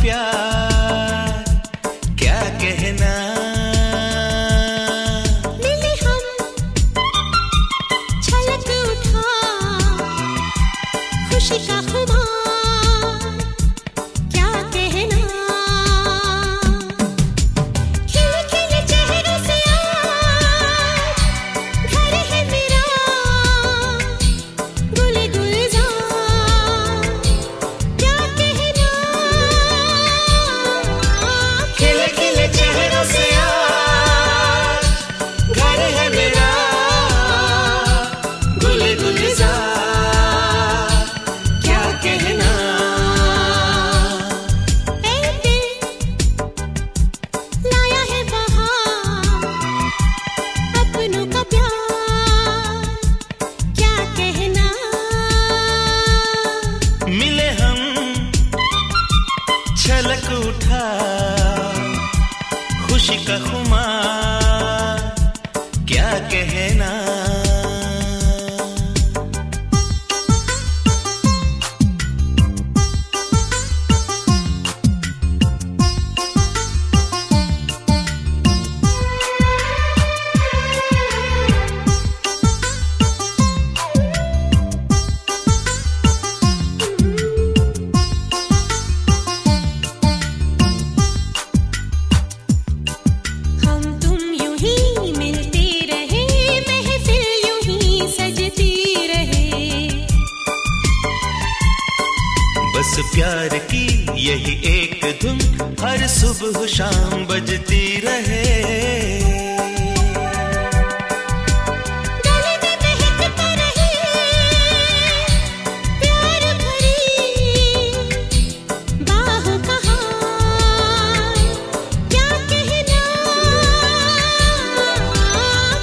प्यार क्या कहना। मिले हम छलक उठा खुशी का खुमार क्या कहना। खिले खिले चेहरों से आज घर है मेरा गुल गुलजार क्या कहना। खिले खिले चेहरों से आज घर है मेरा गुल गुलजार क्या कहना। ऐ दिल लाया है बहार अपनों का प्यार क्या कहना। मिले हम छलक उठा खुशी का खुमार क्या कहना। हम तुम यूं ही मिलते रहे महफिल यूं ही सजती रहे। बस प्यार की यही एक धुन हर सुबह शाम बजती रहे। गले में महकता रहे प्यार भरी बाहों का हार क्या कहना।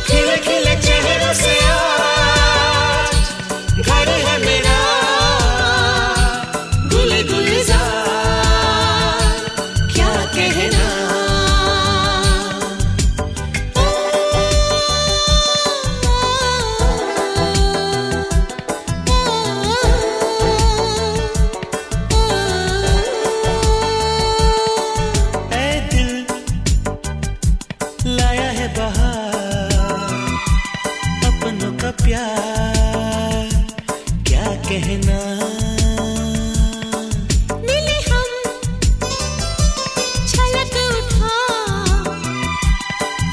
खिले खिले चेहरों से आज घर है मेरा गुल गुलजार क्या कहना। ऐ दिल लाया है बहार अपनों का प्यार क्या कहना। मिले हम छलक उठा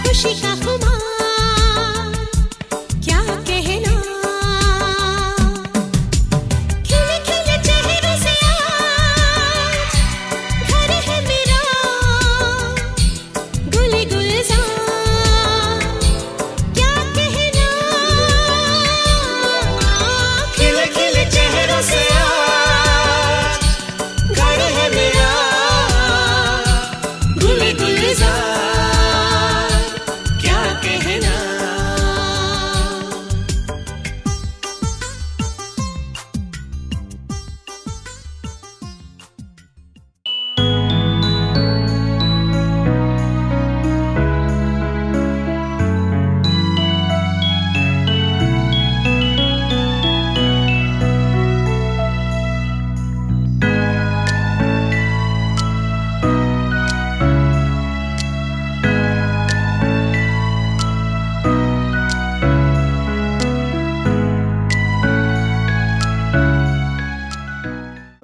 खुशी का खुमार क्या कहना। खिले खिले चेहरों से आज घर है मेरा गुल गुलजार क्या कहना। खिले खिले चेहरों से आज घर है मेरा गुल गुलजार क्या कहना।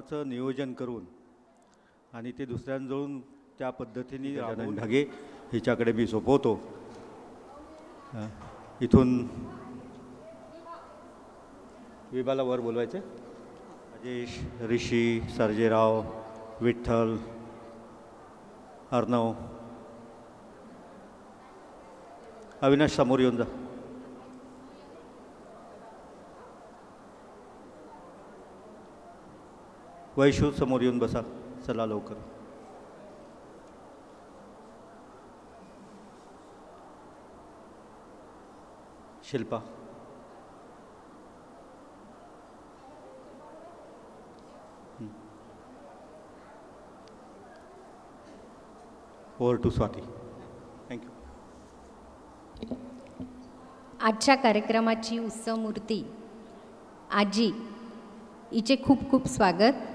चं नियोजन करून आणि ते दुसऱ्यांजवळून त्या पद्धतीने राबवून ढगे हिच्याकडे मी सोपवतो. इथून विभाला वर बोलवायचे. राजेश, ऋषी, सर्जेराव, विठ्ठल, अर्णव, अविनाश समोर येऊन जा. वैशू समोर येऊन बसा. चला लवकर. Shilpa, over to Swati. Thank you. आजच्या कार्यक्रमाची उत्सव मूर्ती आजी हिचे खूप खूप स्वागत.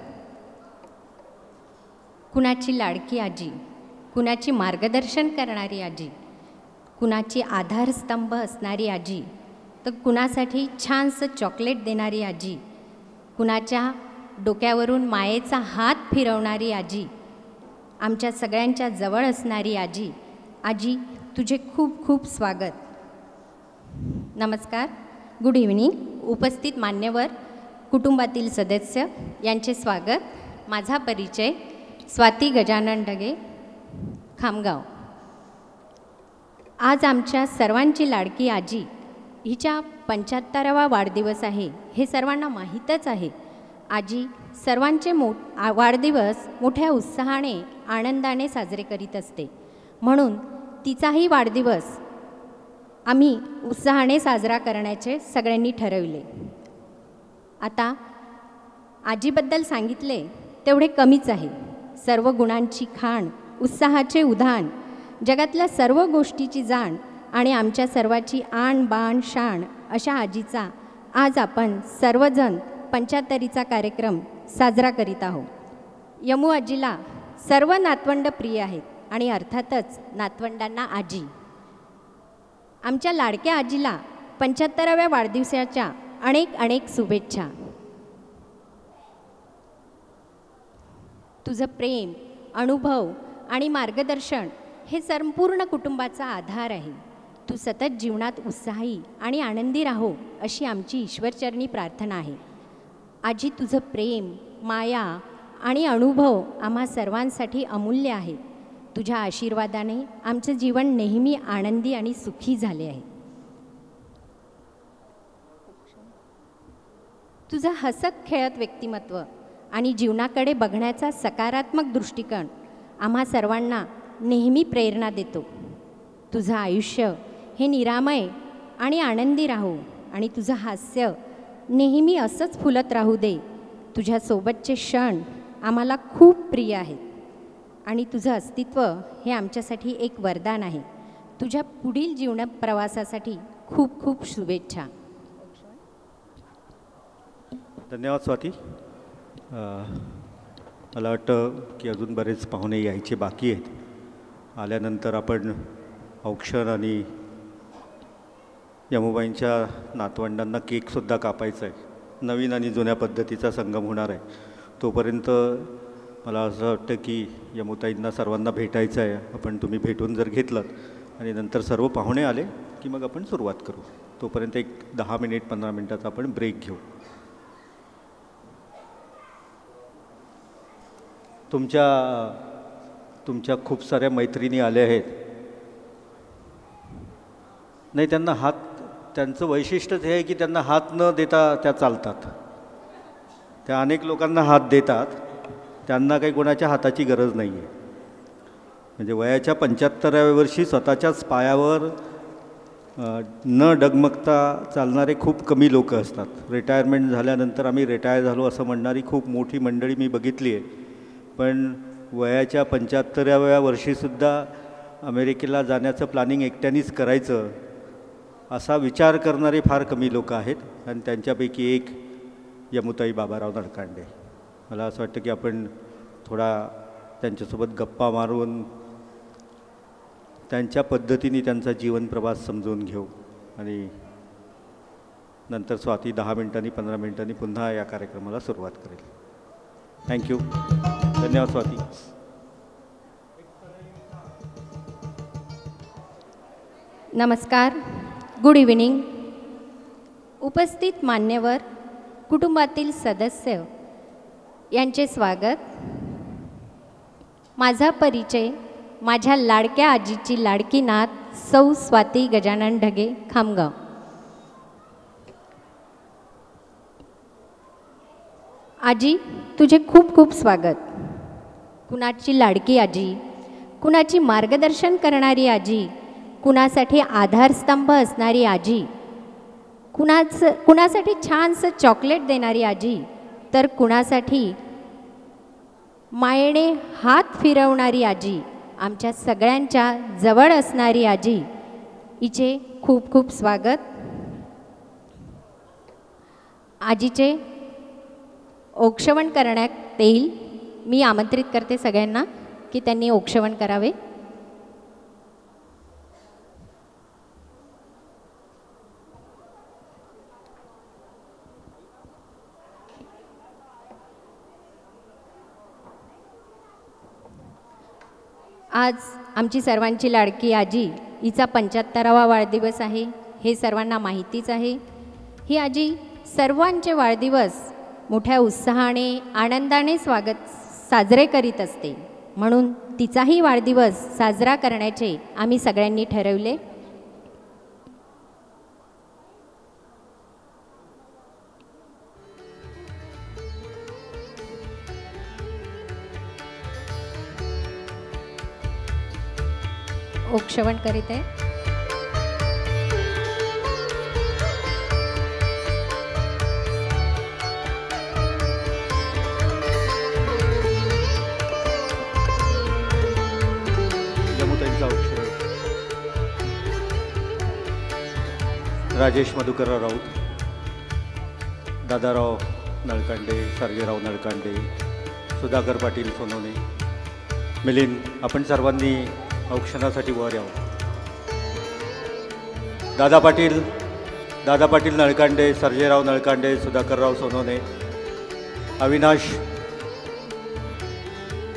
कुणाची लाडकी आजी, कुणाची मार्गदर्शन करणारी आजी, कुणाची आधारस्तंभ असणारी आजी, तर कुणासाठी छानसं चॉकलेट देणारी आजी, कुणाच्या डोक्यावरून मायेचा हात फिरवणारी आजी, आमच्या सगळ्यांच्या जवळ असणारी आजी. आजी, तुझे खूप खूप स्वागत. नमस्कार, गुड इव्हनिंग. उपस्थित मान्यवर, कुटुंबातील सदस्य यांचे स्वागत. माझा परिचय स्वाती गजानन ढगे, खामगाव. आज आमच्या सर्वांची लाडकी आजी हिच्या 75वा वाढदिवस आहे, हे सर्वांना माहीतच आहे. आजी सर्वांचे वाढदिवस मोठ्या उत्साहाने आनंदाने साजरे करीत असते, म्हणून तिचाही वाढदिवस आम्ही उत्साहाने साजरा करण्याचे सगळ्यांनी ठरवले. आता आजीबद्दल सांगितले तेवढे कमीच आहे. सर्व गुणांची खाण, उत्साहाचे उधाण, जगातल्या सर्व गोष्टीची जाण आणि आमच्या सर्वाची आण बाण शाण अशा आजीचा आज आपण सर्वजण 75चा कार्यक्रम साजरा करीत आहोत. यमू आजीला सर्व नातवंड प्रिय आहेत आणि अर्थातच नातवंडांना आजी. आमच्या लाडक्या आजीला 75व्या वाढदिवसाच्या अनेक अनेक शुभेच्छा. तुझं प्रेम, अनुभव आणि मार्गदर्शन हे संपूर्ण कुटुंबाचा आधार आहे. तू सतत जीवनात उत्साही आणि आनंदी राहो अशी आमची ईश्वरचरणी प्रार्थना आहे. आजी, तुझं प्रेम, माया आणि अनुभव आम्हा सर्वांसाठी अमूल्य आहे. तुझ्या आशीर्वादाने आमचं जीवन नेहमी आनंदी आणि सुखी झाले आहे. तुझं हसत खेळत व्यक्तिमत्व आणि जीवनाकडे बघण्याचा सकारात्मक दृष्टिकोन आम्हा सर्वांना नेहमी प्रेरणा देतो. तुझं आयुष्य हे निरामय आणि आनंदी राहो आणि तुझं हास्य नेहमी असंच फुलत राहू दे. तुझ्यासोबतचे क्षण आम्हाला खूप प्रिय आहेत आणि तुझं अस्तित्व हे आमच्यासाठी एक वरदान आहे. तुझ्या पुढील जीवन प्रवासासाठी खूप खूप शुभेच्छा. धन्यवाद स्वाती. मला वाटतं की अजून बरेच पाहुणे यायचे बाकी आहेत. आल्यानंतर आपण औक्षण आणि यमुबाईंच्या नातवंडांना केकसुद्धा कापायचा आहे. नवीन आणि जुन्या पद्धतीचा संगम होणार आहे. तोपर्यंत मला असं वाटतं की यमुताईंना सर्वांना भेटायचं आहे. आपण तुम्ही भेटून जर घेतलं आणि नंतर सर्व पाहुणे आले की मग आपण सुरुवात करू. तोपर्यंत एक 10 मिनिट 15 मिनिटाचा आपण ब्रेक घेऊ. तुमच्या खूप साऱ्या मैत्रिणी आल्या आहेत. नाही, त्यांचं वैशिष्ट्यच हे आहे की त्यांना हात न देता त्या चालतात. त्या अनेक लोकांना हात देतात, त्यांना काही कोणाच्या हाताची गरज नाही आहे. म्हणजे वयाच्या 75व्या वर्षी स्वतःच्याच पायावर न डगमगता चालणारे खूप कमी लोक असतात. रिटायरमेंट झाल्यानंतर आम्ही रिटायर झालो असं म्हणणारी खूप मोठी मंडळी मी बघितली आहे. पण वयाच्या 75व्या वर्षीसुद्धा अमेरिकेला जाण्याचं प्लॅनिंग एकट्यानेच करायचं असा विचार करणारे फार कमी लोक आहेत. आणि त्यांच्यापैकी एक यमुताई बाबाराव नडकांडे. मला असं वाटतं की आपण थोडा त्यांच्यासोबत गप्पा मारून त्यांच्या पद्धतीने त्यांचा जीवन प्रवास समजून घेऊ आणि नंतर स्वाती 10 मिनिटांनी 15 मिनिटांनी पुन्हा या कार्यक्रमाला सुरुवात करेल. थँक्यू. धन्यवाद स्वाती. नमस्कार, गुड इव्हनिंग. उपस्थित मान्यवर, कुटुंबातील सदस्य यांचे स्वागत. माझा परिचय माझ्या लाडक्या आजीची लाडकी नात सौ स्वाती गजानन ढगे, खामगाव. आजी, तुझे खूप खूप स्वागत. कुणाची लाडकी आजी, कुणाची मार्गदर्शन करणारी आजी, कुणासाठी आधारस्तंभ असणारी आजी, कुणासाठी छानसं चॉकलेट देणारी आजी, तर कुणासाठी मायेने हात फिरवणारी आजी, आमच्या सगळ्यांच्या जवळ असणारी आजी, हिचे खूप खूप स्वागत. आजीचे औक्षवण करण्यात येईल. मी आमंत्रित करते सगळ्यांना की त्यांनी औक्षवण करावे. आज आमची सर्वांची लाडकी आजी हिचा 75वा वाढदिवस आहे हे सर्वांना माहितीच आहे. ही आजी सर्वांचे वाढदिवस मोठ्या उत्साहाने आनंदाने साजरे करीत असते. म्हणून तिचाही वाढदिवस साजरा करण्याचे आम्ही सगळ्यांनी ठरवले. औक्षवण करीत आहे. यमुताईंचा औक्षवण. राजेश मधुकरराव राऊत, दादाराव नळकांडे, सर्जेराव नळकांडे, सुधाकर पाटील सोनवणे, मिलिंद, आपण सर्वांनी औक्षणासाठी वर यावं. दादा पाटील नळकांडे, सर्जेराव नळकांडे, सुधाकरराव सोनवणे,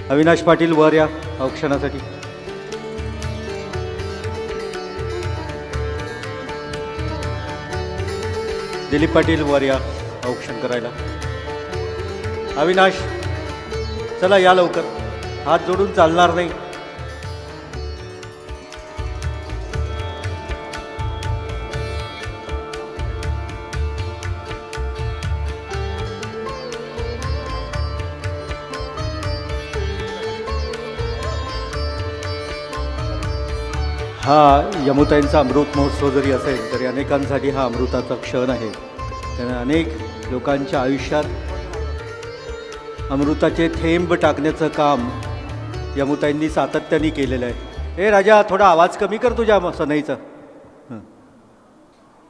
अविनाश पाटील वर या औक्षणासाठी. दिलीप पाटील वर या औक्षण करायला. अविनाश चला या लवकर, हात जोडून चालणार नाही. हा यमुताईंचा अमृत महोत्सव जरी असेल तरी अनेकांसाठी हा अमृताचा क्षण आहे. त्याने अनेक लोकांच्या आयुष्यात अमृताचे थेंब टाकण्याचं काम यमुताईंनी सातत्याने केलेलं आहे. राजा थोडा आवाज कमी कर तुझ्या सनईचा.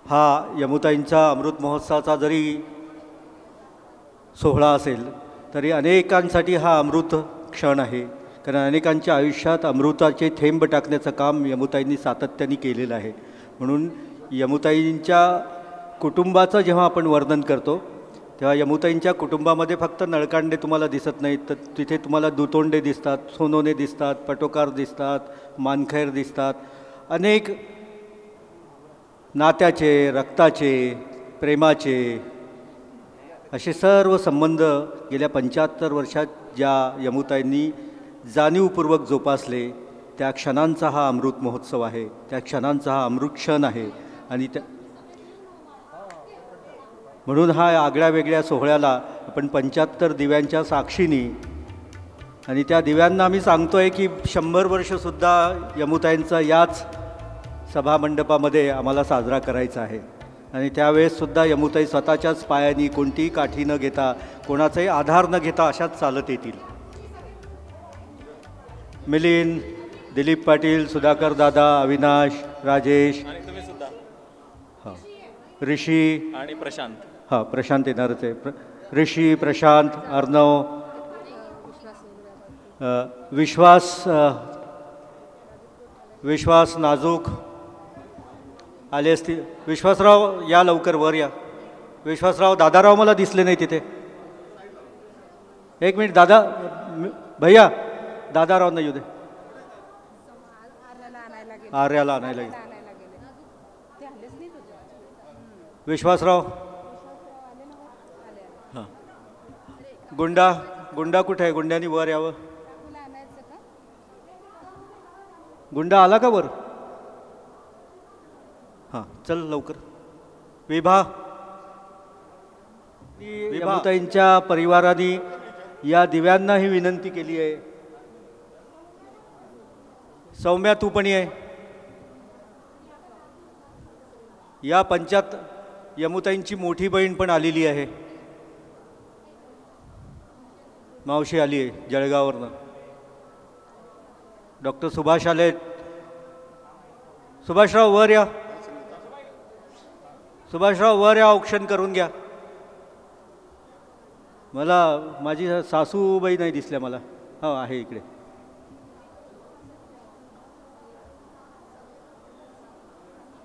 हा यमुताईंचा अमृत महोत्सवाचा जरी सोहळा असेल तरी अनेकांसाठी हा अमृत क्षण आहे. कारण अनेकांच्या आयुष्यात अमृताचे थेंब टाकण्याचं काम यमुताईंनी सातत्याने केलेलं आहे. म्हणून यमुताईंच्या कुटुंबाचं जेव्हा आपण वर्णन करतो तेव्हा यमुताईंच्या कुटुंबामध्ये फक्त नळकांडे तुम्हाला दिसत नाहीत, तर तिथे तुम्हाला दुतोंडे दिसतात, सोनोने दिसतात, पटोकार दिसतात, मानखैर दिसतात. अनेक नात्याचे, रक्ताचे, प्रेमाचे असे सर्व संबंध गेल्या 75 वर्षात ज्या यमुताईंनी जाणीवपूर्वक जोपासले त्या क्षणांचा हा अमृत महोत्सव आहे, त्या क्षणांचा हा अमृत क्षण आहे. आणि म्हणून हा आगळ्या वेगळ्या सोहळ्याला आपण 75 दिव्यांच्या साक्षीनी आणि त्या दिव्यांना आम्ही सांगतो आहे की 100 वर्षसुद्धा यमुताईंचा याच सभामंडपामध्ये आम्हाला साजरा करायचा आहे. आणि त्यावेळेससुद्धा यमुताई स्वतःच्याच पायानी कोणतीही काठी न घेता, कोणाचाही आधार न घेता अशाच चालत येतील. मिलिंद, दिलीप पाटील, सुधाकर दादा, अविनाश, राजेश, हां, ऋषी आणि प्रशांत. हां, प्रशांत येणारच आहे. ऋषी, प्रशांत, अर्णव, विश्वास नाजूक आले असतील. विश्वासराव या लवकर वर या. विश्वासराव, दादाराव मला दिसले नाही तिथे. एक मिनिट दादा, भैया दादाराव नाही येऊ दे. आर्याला आणायला गेले. विश्वासराव, हां. गुंडा कुठे आहे? गुंड्यानी वर यावं. गुंडा आला का वर? हां, चल लवकर. विभा, यमुताईंच्या परिवाराने या दिव्यांना ही विनंती केली आहे. सौम्या तू पण आहे. या पंचात यमुताईंची मोठी बहीण पण आलेली आहे. मावशी आली आहे जळगाववरनं. डॉक्टर सुभाष आले. सुभाषराव वर या. सुभाषराव वर या, औक्षण करून घ्या. मला माझी सासूबाई नाही दिसल्या मला. हो आहे इकडे.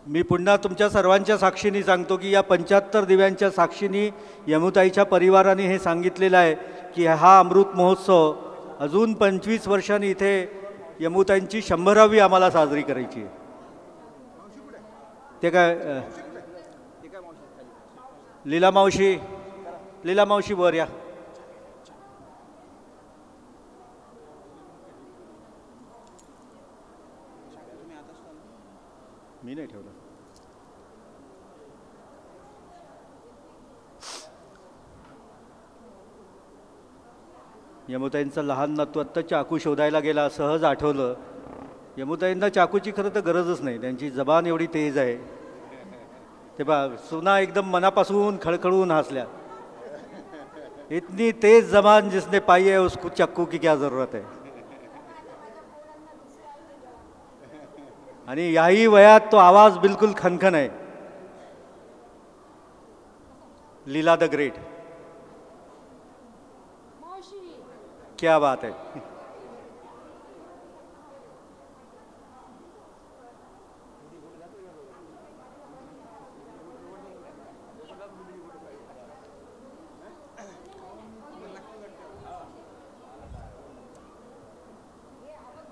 मी पुन्हा तुमच्या सर्वांच्या साक्षीने सांगतो की या 75 दिव्यांच्या साक्षीने यमुताईच्या परिवाराने हे सांगितलेलं आहे की हा अमृत महोत्सव अजून 25 वर्षांनी इथे यमुताईंची 100वी आम्हाला साजरी करायची आहे. ते काय लीला मावशी वर या. मी नाही ठेवलं. यमुताईंचा लहान नातू आत्ता चाकू शोधायला गेला. सहज आठवलं यमुताईंना चाकूची खरं तर गरजच नाही, त्यांची जबान एवढी तेज आहे. ते बा सुना एकदम मनापासून खळखळून हसल्या. इतनी तेज जबान जिसने पाई है उसको चाकू की क्या जरूरत है. आणि याही वयात तो आवाज बिलकुल खनखन आहे. लीला द ग्रेट. क्या बात है.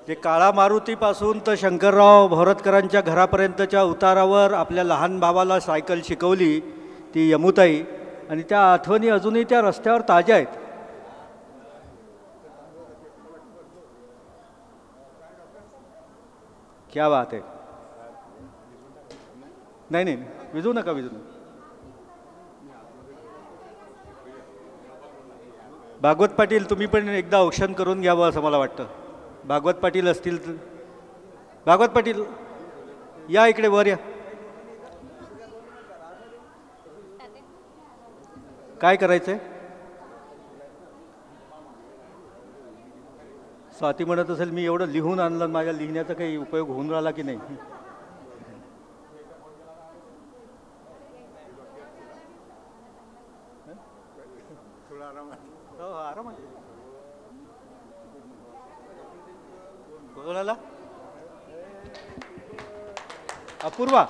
ते काळा मारुतीपासून तर शंकरराव भोरतकरांच्या घरापर्यंतच्या उतारावर आपल्या लहान भावाला सायकल शिकवली ती यमुताई. आणि त्या आठवणी अजूनही त्या रस्त्यावर ताज्या आहेत. क्या बात आहे. नाही नाही विजू नका. भागवत पाटील तुम्ही पण एकदा औक्षण करून घ्यावं असं मला वाटतं. भागवत पाटील असतील तर भागवत पाटील या इकडे वर या. काय करायचंय. स्वाती म्हणत असेल मी एवढं लिहून आणलं, माझ्या लिहिण्याचा काही उपयोग होऊन राहिला की नाही. आरामात कोणाला. अपूर्वा,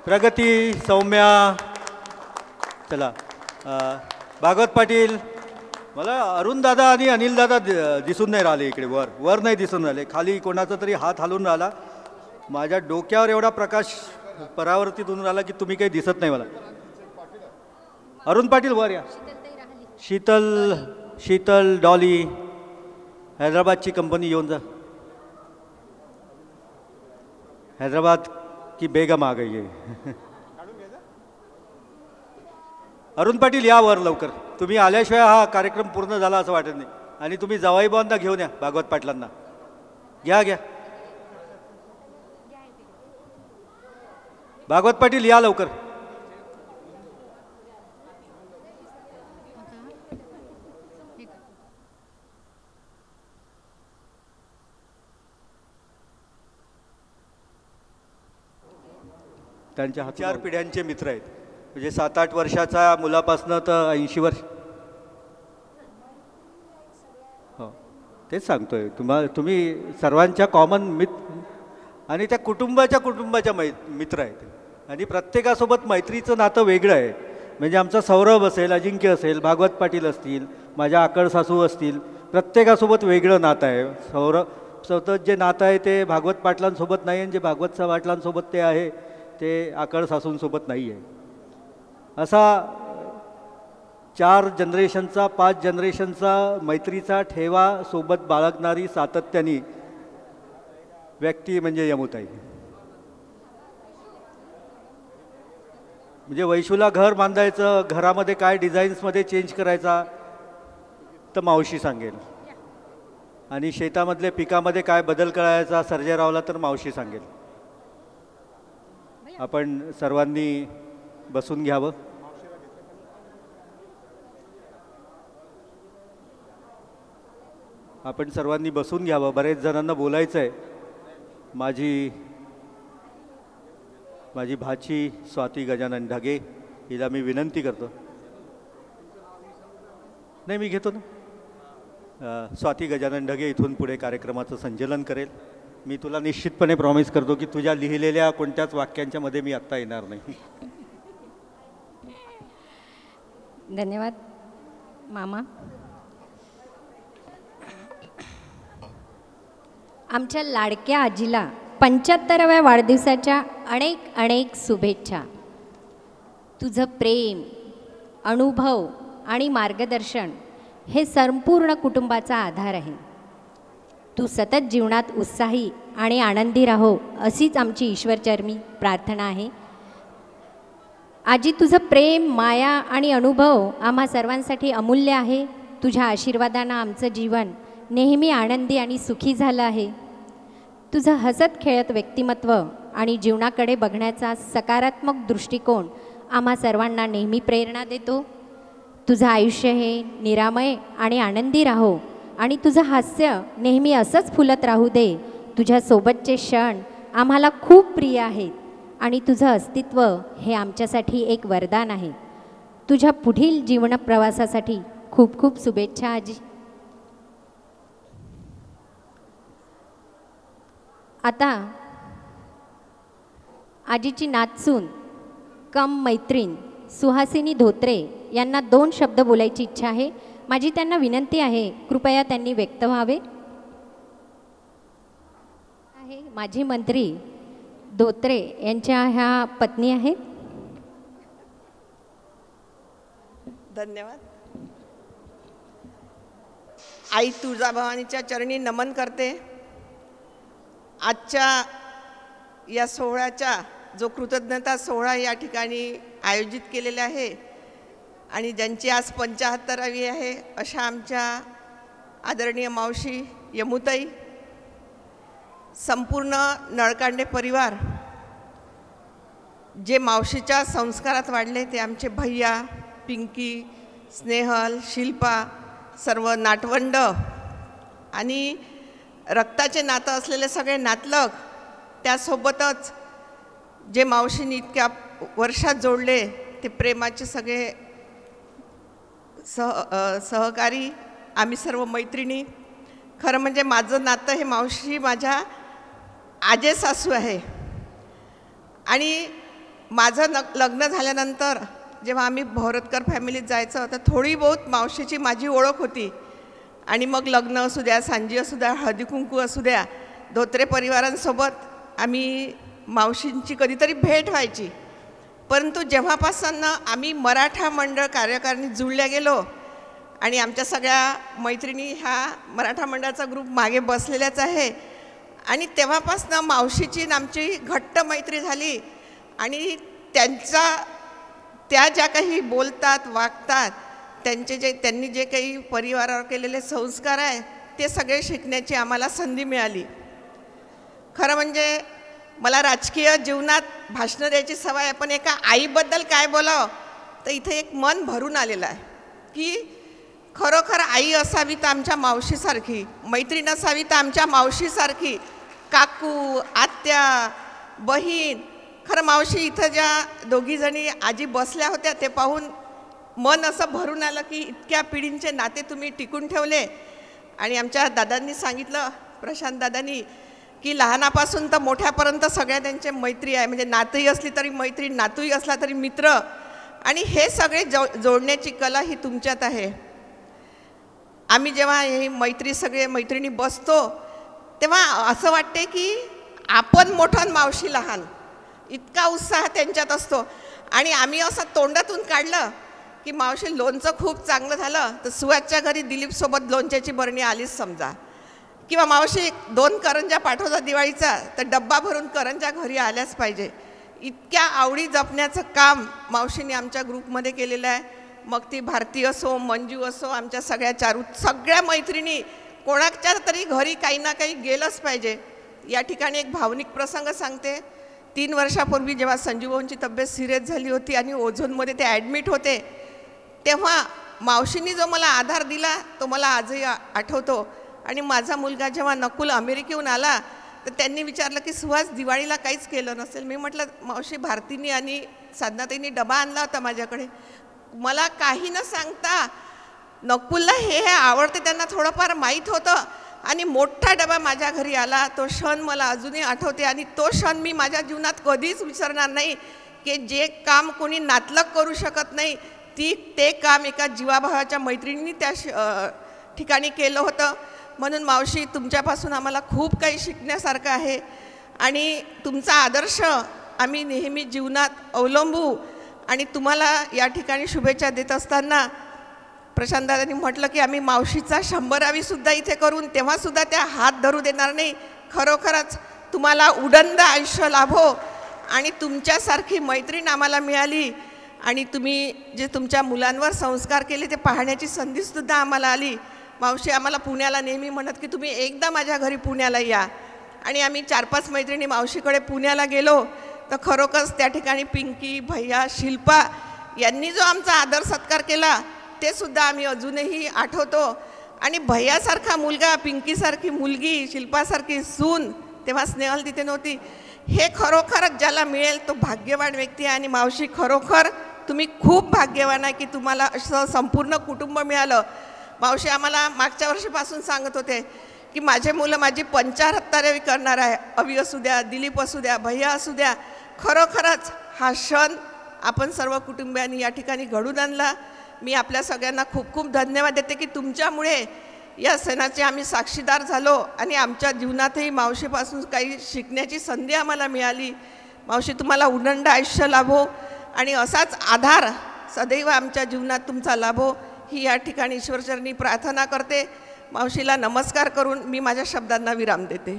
प्रगती, सौम्या. चला भागवत पाटील. मला अरुण दादा आणि अनिल दादा दिसून नाही राहिले इकडे. वर नाही दिसून राहिले. खाली कोणाचा तरी हात हलून राहिला. माझ्या डोक्यावर एवढा प्रकाश परावर्तित होऊन राहिला की तुम्ही काही दिसत नाही मला. अरुण पाटील वर या. शीतल डॉली हैदराबादची कंपनी येऊन जा. हैदराबाद की बेगम आ गई है. अरुण पाटील या वर लवकर. तुम्ही आल्याशिवाय हा कार्यक्रम पूर्ण झाला असं वाटत नाही. आणि तुम्ही जावाईबांना घेऊन या. भागवत पाटलांना घ्या. भागवत पाटील या लवकर. त्यांच्या 4 पिढ्यांचे मित्र आहेत. म्हणजे 7-8 वर्षाच्या मुलापासनं तर 80 वर्ष. हो तेच सांगतोय तुम्ही सर्वांच्या कॉमन आणि त्या कुटुंबाच्या मित्र आहेत. आणि प्रत्येकासोबत मैत्रीचं नातं वेगळं आहे. म्हणजे आमचा सौरभ असेल, अजिंक्य असेल, भागवत पाटील असतील, माझ्या आकड सासू असतील, प्रत्येकासोबत वेगळं नातं आहे. सौरभ जे नातं आहे ते भागवत पाटलांसोबत नाही, आणि जे भागवत पाटलांसोबत ते आहे ते आकड सासूंसोबत नाही आहे. असा 4 जनरेशनचा 5 जनरेशनचा मैत्रीचा ठेवा सोबत बाळगणारी सातत्याने व्यक्ती म्हणजे यमुताई. म्हणजे वैशूला घर बांधायचं, घरामध्ये काय डिझाईन्समध्ये चेंज करायचा तर मावशी सांगेल. आणि शेतामधल्या पिकामध्ये काय बदल करायचा सर्जेरावला तर मावशी सांगेल. आपण सर्वांनी बसून घ्यावं. बरेच जणांना बोलायचं आहे. माझी भाची स्वाती गजानन ढगे, हिला मी विनंती करतो. नाही, मी घेतो ना. स्वाती गजानन ढगे इथून पुढे कार्यक्रमाचं संचालन करेल. मी तुला निश्चितपणे प्रॉमिस करतो की तुझ्या लिहिलेल्या कोणत्याच वाक्यांच्या मध्ये मी आत्ता येणार नाही. धन्यवाद मामा. आमच्या लाडक्या आजीला 75व्या वाढदिवसाच्या अनेक अनेक शुभेच्छा. तुझं प्रेम, अनुभव आणि मार्गदर्शन हे संपूर्ण कुटुंबाचा आधार आहे. तू सतत जीवनात उत्साही आणि आनंदी राहो अशीच आमची ईश्वरचरणी प्रार्थना आहे. आजी, तुझं प्रेम, माया आणि अनुभव आम्हा सर्वांसाठी अमूल्य आहे. तुझ्या आशीर्वादानं आमचं जीवन नेहमी आनंदी आणि सुखी झालं आहे. तुझं हसत खेळत व्यक्तिमत्व आणि जीवनाकडे बघण्याचा सकारात्मक दृष्टिकोन आम्हा सर्वांना नेहमी प्रेरणा देतो. तुझं आयुष्य हे निरामय आणि आनंदी राहो आणि तुझं हास्य नेहमी असंच फुलत राहू दे. तुझ्यासोबतचे क्षण आम्हाला खूप प्रिय आहेत आणि तुझं अस्तित्व हे आमच्यासाठी एक वरदान आहे. तुझ्या पुढील जीवन प्रवासासाठी खूप खूप शुभेच्छा आजी. आता आजीची नातसून कम मैत्रीण सुहासिनी धोत्रे यांना 2 शब्द बोलायची इच्छा आहे. माझी त्यांना विनंती आहे, कृपया त्यांनी व्यक्त व्हावे. माझी मंत्री धोत्रे यांच्या ह्या पत्नी आहेत. धन्यवाद. आई तुळजाभवानीच्या चरणी नमन करते. आजच्या या सोहळ्याचा जो कृतज्ञता सोहळा या ठिकाणी आयोजित केलेला आहे आणि ज्यांची आज 75वी आहे अशा आमच्या आदरणीय मावशी यमुताई, संपूर्ण नळकांडे परिवार जे मावशीच्या संस्कारात वाढले ते आमचे भैया, पिंकी, स्नेहल, शिल्पा, सर्व नातवंड आणि रक्ताचे नातं असलेले सगळे नातलग, त्यासोबतच जे मावशींनी इतक्या वर्षात जोडले ते प्रेमाचे सगळे सहकारी, आम्ही सर्व मैत्रिणी. खरं म्हणजे माझं नातं हे मावशी माझ्या आजे सासू आहे. आणि माझं लग्न झाल्यानंतर जेव्हा आम्ही भोरतकर फॅमिलीत जायचं तर थोडी बहुत मावशीची माझी ओळख होती. आणि मग लग्न असू द्या, सांजी असू द्या, हळदी कुंकू असू द्या, धोत्रे परिवारांसोबत आम्ही मावशींची कधीतरी भेट व्हायची. परंतु जेव्हापासून आम्ही मराठा मंडळ कार्यकारिणीत जुळल्या गेलो आणि आमच्या सगळ्या मैत्रिणी ह्या मराठा मंडळाचा ग्रुप मागे बसलेल्याच आहे आणि तेव्हापासून मावशीची आमची घट्ट मैत्री झाली. आणि त्या ज्या काही बोलतात, वागतात, त्यांनी जे काही परिवारावर केलेले संस्कार आहे ते सगळे शिकण्याची आम्हाला संधी मिळाली. खरं म्हणजे मला राजकीय जीवनात भाषणं द्यायची सवय आहे, पण एका आईबद्दल काय बोलावं तर इथे एक मन भरून आलेलं आहे की खरोखर आई असावी तर आमच्या मावशीसारखी, मैत्रीण असावी तर आमच्या मावशीसारखी, काकू, आत्या, बहीण. खरं मावशी इथं ज्या दोघीजणी आजी बसल्या होत्या ते पाहून मन असं भरून आलं की इतक्या पिढींचे नाते तुम्ही टिकून ठेवले. आणि आमच्या दादांनी सांगितलं, प्रशांत दादांनी, की लहानापासून तर मोठ्यापर्यंत सगळ्या त्यांचे मैत्री आहे. म्हणजे नातही असली तरी मैत्री, नातूही असला तरी मित्र. आणि हे सगळे जोडण्याची कला ही तुमच्यात आहे. आम्ही जेव्हा ही मैत्री सगळे मैत्रिणी बसतो तेव्हा असं वाटते की आपण मोठं मावशी लहान, इतका उत्साह त्यांच्यात असतो. आणि आम्ही असं तोंडातून काढलं की मावशी लोणचं खूप चांगलं झालं तर सुहासच्या घरी दिलीपसोबत लोणच्याची बरणी आलीच समजा, किंवा मावशी 2 करंजा पाठवता दिवाळीचा तर डब्बा भरून करंजा घरी आल्याच पाहिजे. इतक्या आवडी जपण्याचं काम मावशीने आमच्या ग्रुपमध्ये केलेलं आहे. मग ती भारती असो, मंजू असो, आमच्या सगळ्या मैत्रिणी कोणाच्या तरी घरी काही ना काही गेलंच पाहिजे. या ठिकाणी एक भावनिक प्रसंग सांगते. 3 वर्षापूर्वी जेव्हा संजूभाऊंची तब्येत सिरियस झाली होती आणि ओझोनमध्ये ते ॲडमिट होते तेव्हा मावशींनी जो मला आधार दिला तो मला आजही आठवतो. आणि माझा मुलगा जेव्हा नकुल अमेरिकेहून आला तर त्यांनी विचारलं की सुहास दिवाळीला काहीच केलं नसेल. मी म्हटलं मावशी भारतीनी आणि साधनाताईंनी डबा आणला होता माझ्याकडे. मला काही न सांगता नकुलला हे आवडते त्यांना थोडंफार माहीत होतं आणि मोठा डबा माझ्या घरी आला. तो क्षण मला अजूनही आठवते आणि तो क्षण मी माझ्या जीवनात कधीच विसरणार नाही की जे काम कोणी नातलग करू शकत नाही ते काम एका जीवाभावाच्या मैत्रिणींनी त्या ठिकाणी केलं होतं. म्हणून मावशी, तुमच्यापासून आम्हाला खूप काही शिकण्यासारखं आहे आणि तुमचा आदर्श आम्ही नेहमी जीवनात अवलंबू. आणि तुम्हाला या ठिकाणी शुभेच्छा देत असताना प्रशांतदादांनी म्हटलं की आम्ही मावशीचा 100वी सुद्धा इथे करून तेव्हासुद्धा त्या हात धरू देणार नाही. खरोखरच तुम्हाला उदंड आयुष्य लाभो आणि तुमच्यासारखी मैत्रीण आम्हाला मिळाली आणि तुम्ही जे तुमच्या मुलांवर संस्कार केले ते पाहण्याची संधीसुद्धा आम्हाला आली. मावशी आम्हाला पुण्याला नेहमी म्हणत की तुम्ही एकदा माझ्या घरी पुण्याला या. आणि आम्ही 4-5 मैत्रिणी मावशीकडे पुण्याला गेलो तर खरोखरच त्या ठिकाणी पिंकी, भैया, शिल्पा यांनी जो आमचा आदर सत्कार केला ते सुद्धा आम्ही अजूनही आठवतो. आणि भैयासारखा मुलगा, पिंकीसारखी मुलगी, शिल्पासारखी सून, तेव्हा स्नेहल तिथे नव्हती, हे खरोखरच ज्याला मिळेल तो भाग्यवान व्यक्ती आहे. आणि मावशी, खरोखर तुम्ही खूप भाग्यवान आहे की तुम्हाला असं संपूर्ण कुटुंब मिळालं. मावशी आम्हाला मागच्या वर्षीपासून सांगत होते की माझे मुलं माझी 75वी करणार आहे. अवी असू द्या, दिलीप असू द्या, भैया असू द्या. खरोखरच हा क्षण आपण सर्व कुटुंबियांनी या ठिकाणी घडून आणला. मी आपल्या सगळ्यांना खूप खूप धन्यवाद देते की तुमच्यामुळे या सणाचे आम्ही साक्षीदार झालो आणि आमच्या जीवनातही मावशीपासून काही शिकण्याची संधी आम्हाला मिळाली. मावशी, तुम्हाला उदंड आयुष्य लाभो आणि असाच आधार सदैव आमच्या जीवनात तुमचा लाभो ही या ठिकाणी ईश्वरचरणी प्रार्थना करते. मावशीला नमस्कार करून मी माझ्या शब्दांना विराम देते.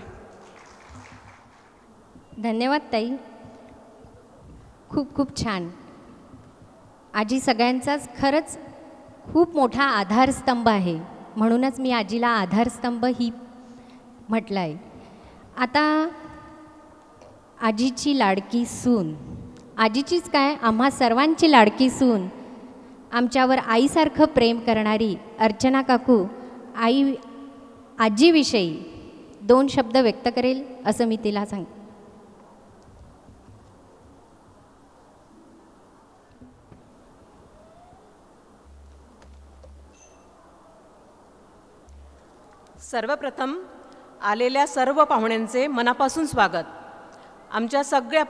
धन्यवाद ताई, खूप खूप छान. आजी सगळ्यांचाच खरंच खूप मोठा आधारस्तंभ आहे, म्हणूनच मी आजीला आधारस्तंभ ही म्हटलं आहे. आता आजीची लाडकी सून, आजीचीच काय आम्हा सर्वांची लाडकी सून, आमच्यावर आईसारखं प्रेम करणारी अर्चना काकू आजीविषयी 2 शब्द व्यक्त करेल असं मी तिला सांग. सर्वप्रथम आलेल्या सर्व पाहुण्यांचे मनापासून स्वागत. आमच्या सगळ्या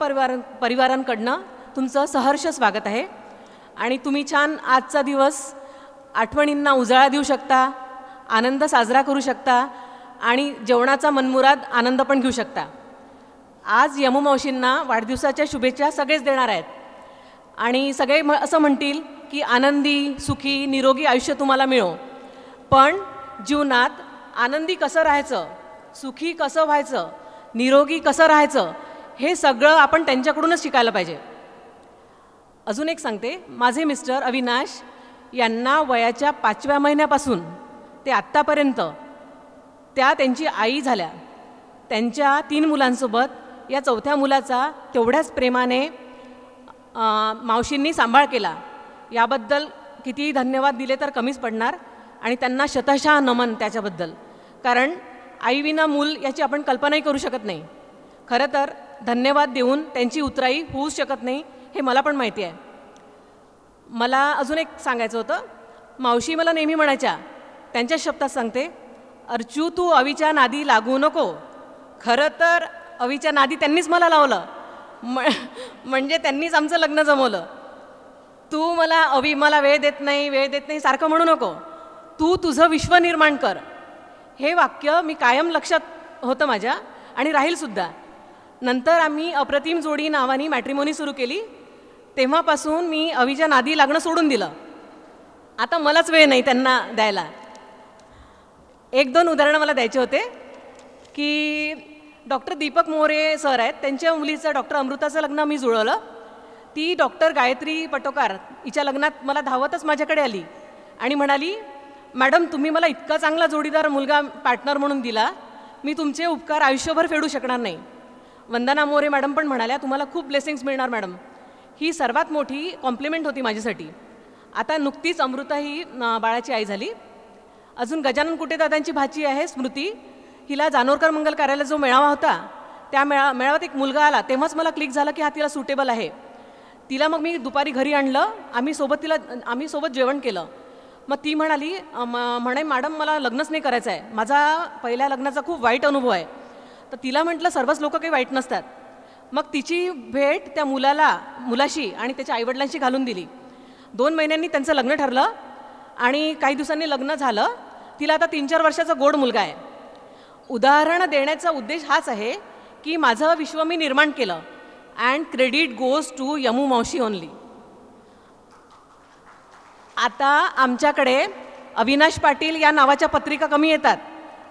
परिवारांकडनं तुमचं सहर्ष स्वागत आहे आणि तुम्ही छान आजचा दिवस आठवणींना उजाळा देऊ शकता, आनंद साजरा करू शकता आणि जेवणाचा मनमुराद आनंद पण घेऊ शकता. आज यमू मावशींना वाढदिवसाच्या शुभेच्छा सगळेच देणार आहेत आणि सगळे असं म्हणतील की आनंदी, सुखी, निरोगी आयुष्य तुम्हाला मिळो. पण जीवनात आनंदी कसं राहायचं, सुखी कसं व्हायचं, निरोगी कसं राहायचं, हे सगळं आपण त्यांच्याकडूनच शिकायला पाहिजे. अजून एक सांगते, माझे मिस्टर अविनाश यांना वयाच्या 5व्या महिन्यापासून ते आत्तापर्यंत त्यांची आई झाल्या. त्यांच्या 3 मुलांसोबत या 4थ्या मुलाचा तेवढ्याच प्रेमाने मावशींनी सांभाळ केला. याबद्दल कितीही धन्यवाद दिले तर कमीच पडणार आणि त्यांना शतशः नमन त्याच्याबद्दल. कारण आईविना मूल याची आपण कल्पनाही करू शकत नाही. खरं तर धन्यवाद देऊन त्यांची उतराई होऊच शकत नाही, हे मला पण माहिती आहे. मला अजून एक सांगायचं होतं. मावशी मला नेहमी म्हणायच्या, त्यांच्या शब्दात सांगते, अर्चू तू अवीच्या नादी लागू नको. खरं तर अवीच्या नादी त्यांनीच मला लावलं, म्हणजे त्यांनीच आमचं लग्न जमवलं. तू मला अवी मला वेळ देत नाही सारखं म्हणू नको, तू तुझं विश्व निर्माण कर. हे वाक्य मी कायम लक्षात होतं माझ्या आणि राहीलसुद्धा. नंतर आम्ही अप्रतिम जोडी नावानी मॅट्रिमोनी सुरू केली. तेव्हापासून मी अवीच्या नादी लागणं सोडून दिलं. आता मलाच वेळ नाही त्यांना द्यायला. 1-2 उदाहरणं मला द्यायचे होते की डॉक्टर दीपक मोरे सर आहेत, त्यांच्या मुलीचं डॉक्टर अमृताचं लग्न मी जुळवलं. ती डॉक्टर गायत्री पटोकार हिच्या लग्नात मला धावतच माझ्याकडे आली आणि म्हणाली, मॅडम तुम्ही मला इतका चांगला जोडीदार मुलगा पार्टनर म्हणून दिला, मी तुमचे उपकार आयुष्यभर फेडू शकणार नाही. वंदना मोरे मॅडम पण म्हणाल्या, तुम्हाला खूप ब्लेसिंग्स मिळणार मॅडम. ही सर्वात मोठी कॉम्प्लिमेंट होती माझ्यासाठी. आता नुकतीच अमृता ही बाळाची आई झाली. अजून गजानन कुटेदादांची भाची आहे स्मृती, हिला जानोरकर मंगल कार्यालयात जो मेळावा होता त्या मेळाव्यात एक मुलगा आला, तेव्हाच मला क्लिक झालं की हा तिला सुटेबल आहे. तिला मग मी दुपारी घरी आणलं, आम्ही सोबत जेवण केलं. मग ती म्हणाली म्हणे मॅडम मला लग्नच नाही करायचं आहे, माझा पहिल्या लग्नाचा खूप वाईट अनुभव आहे. तर तिला म्हटलं सर्वच लोक काही वाईट नसतात. मग तिची भेट त्या मुलाशी आणि त्याच्या आईवडिलांशी घालून दिली. 2 महिन्यांनी त्यांचं लग्न ठरलं आणि काही दिवसांनी लग्न झालं. तिला आता 3-4 वर्षाचा गोड मुलगा आहे. उदाहरण देण्याचा उद्देश हाच आहे की माझं विश्व मी निर्माण केलं and credit goes to Yamu मावशी ओनली. आता आमच्याकडे अविनाश पाटील या नावाच्या पत्रिका कमी येतात,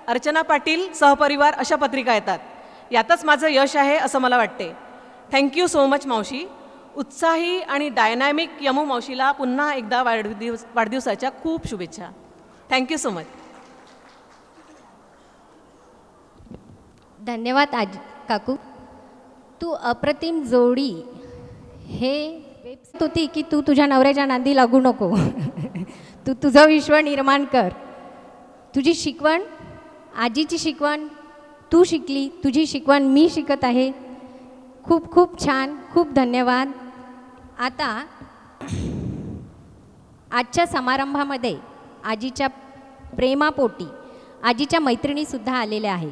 अर्चना पाटील सहपरिवार अशा पत्रिका येतात. यातच माझं यश आहे असं मला वाटते. थँक्यू सो मच मावशी. उत्साही आणि डायनॅमिक यमू मावशीला पुन्हा एकदा वाढदिवसाच्या खूप शुभेच्छा. Thank you so much. धन्यवाद काकू. तू अप्रतिम जोडी हे वेबसाईट होती की तू तुझ्या नवऱ्याच्या नांदी लागू नको. तू तुझं विश्व निर्माण कर. तुझी शिकवण, आजीची शिकवण तू शिकली, तुझी शिकवण मी शिकत आहे. खूप खूप छान, खूप धन्यवाद. आता आजच्या समारंभामध्ये आजीच्या प्रेमापोटी आजीच्या मैत्रिणीसुद्धा आलेल्या आहे.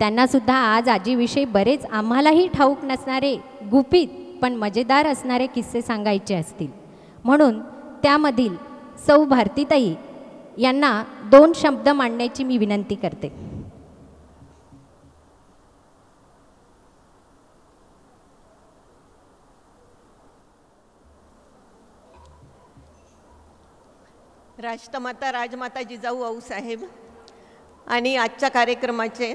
त्यांनासुद्धा आज आजीविषयी बरेच आम्हालाही ठाऊक नसणारे, गुपित पण मजेदार असणारे किस्से सांगायचे असतील. म्हणून त्यामधील सौ भारतीताई यांना 2 शब्द मांडण्याची मी विनंती करते. राष्ट्रमाता राजमाता जिजाऊ आऊसाहेब आणि आजच्या कार्यक्रमाचे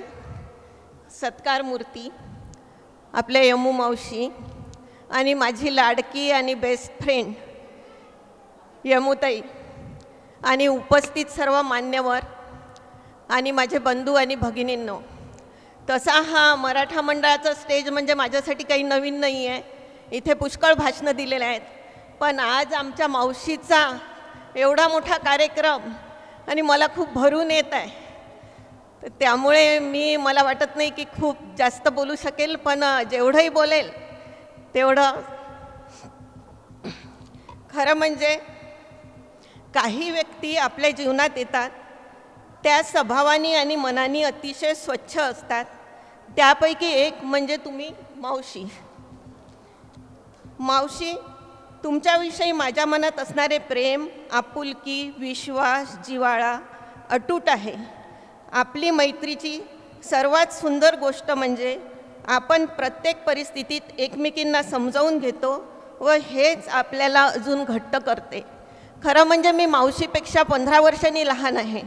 सत्कार मूर्ती आपले यमू मावशी आणि माझी लाडकी आणि बेस्ट फ्रेंड यमुताई आणि उपस्थित सर्व मान्यवर आणि माझे बंधू आणि भगिनींनो. तसा हा मराठा मंडळाचा स्टेज म्हणजे माझ्यासाठी काही नवीन नाही आहे. इथे पुष्कळ भाषणं दिलेले आहेत. पण आज आमच्या मावशीचा एवढा मोठा कार्यक्रम आणि मला खूप भरून येत आहे. तर त्यामुळे मला वाटत नाही की खूप जास्त बोलू शकेल, पण जेवढंही बोलेल तेवढं. खरं म्हणजे काही व्यक्ती आपल्या जीवनात येतात त्या स्वभावाने आणि मनाने अतिशय स्वच्छ असतात. त्यापैकी एक म्हणजे तुम्ही मावशी. मावशी, तुमच्याविषयी माझ्या मनात असणारे प्रेम, आपुलकी, विश्वास, जिव्हाळा अतूट आहे. आपली मैत्रीची सर्वात सुंदर गोष्ट म्हणजे आपण प्रत्येक परिस्थितीत एकमेकींना समजावून घेतो व हेच आपल्याला अजून घट्ट करते. खरं म्हणजे मी मावशीपेक्षा 15 वर्षांनी लहान आहे,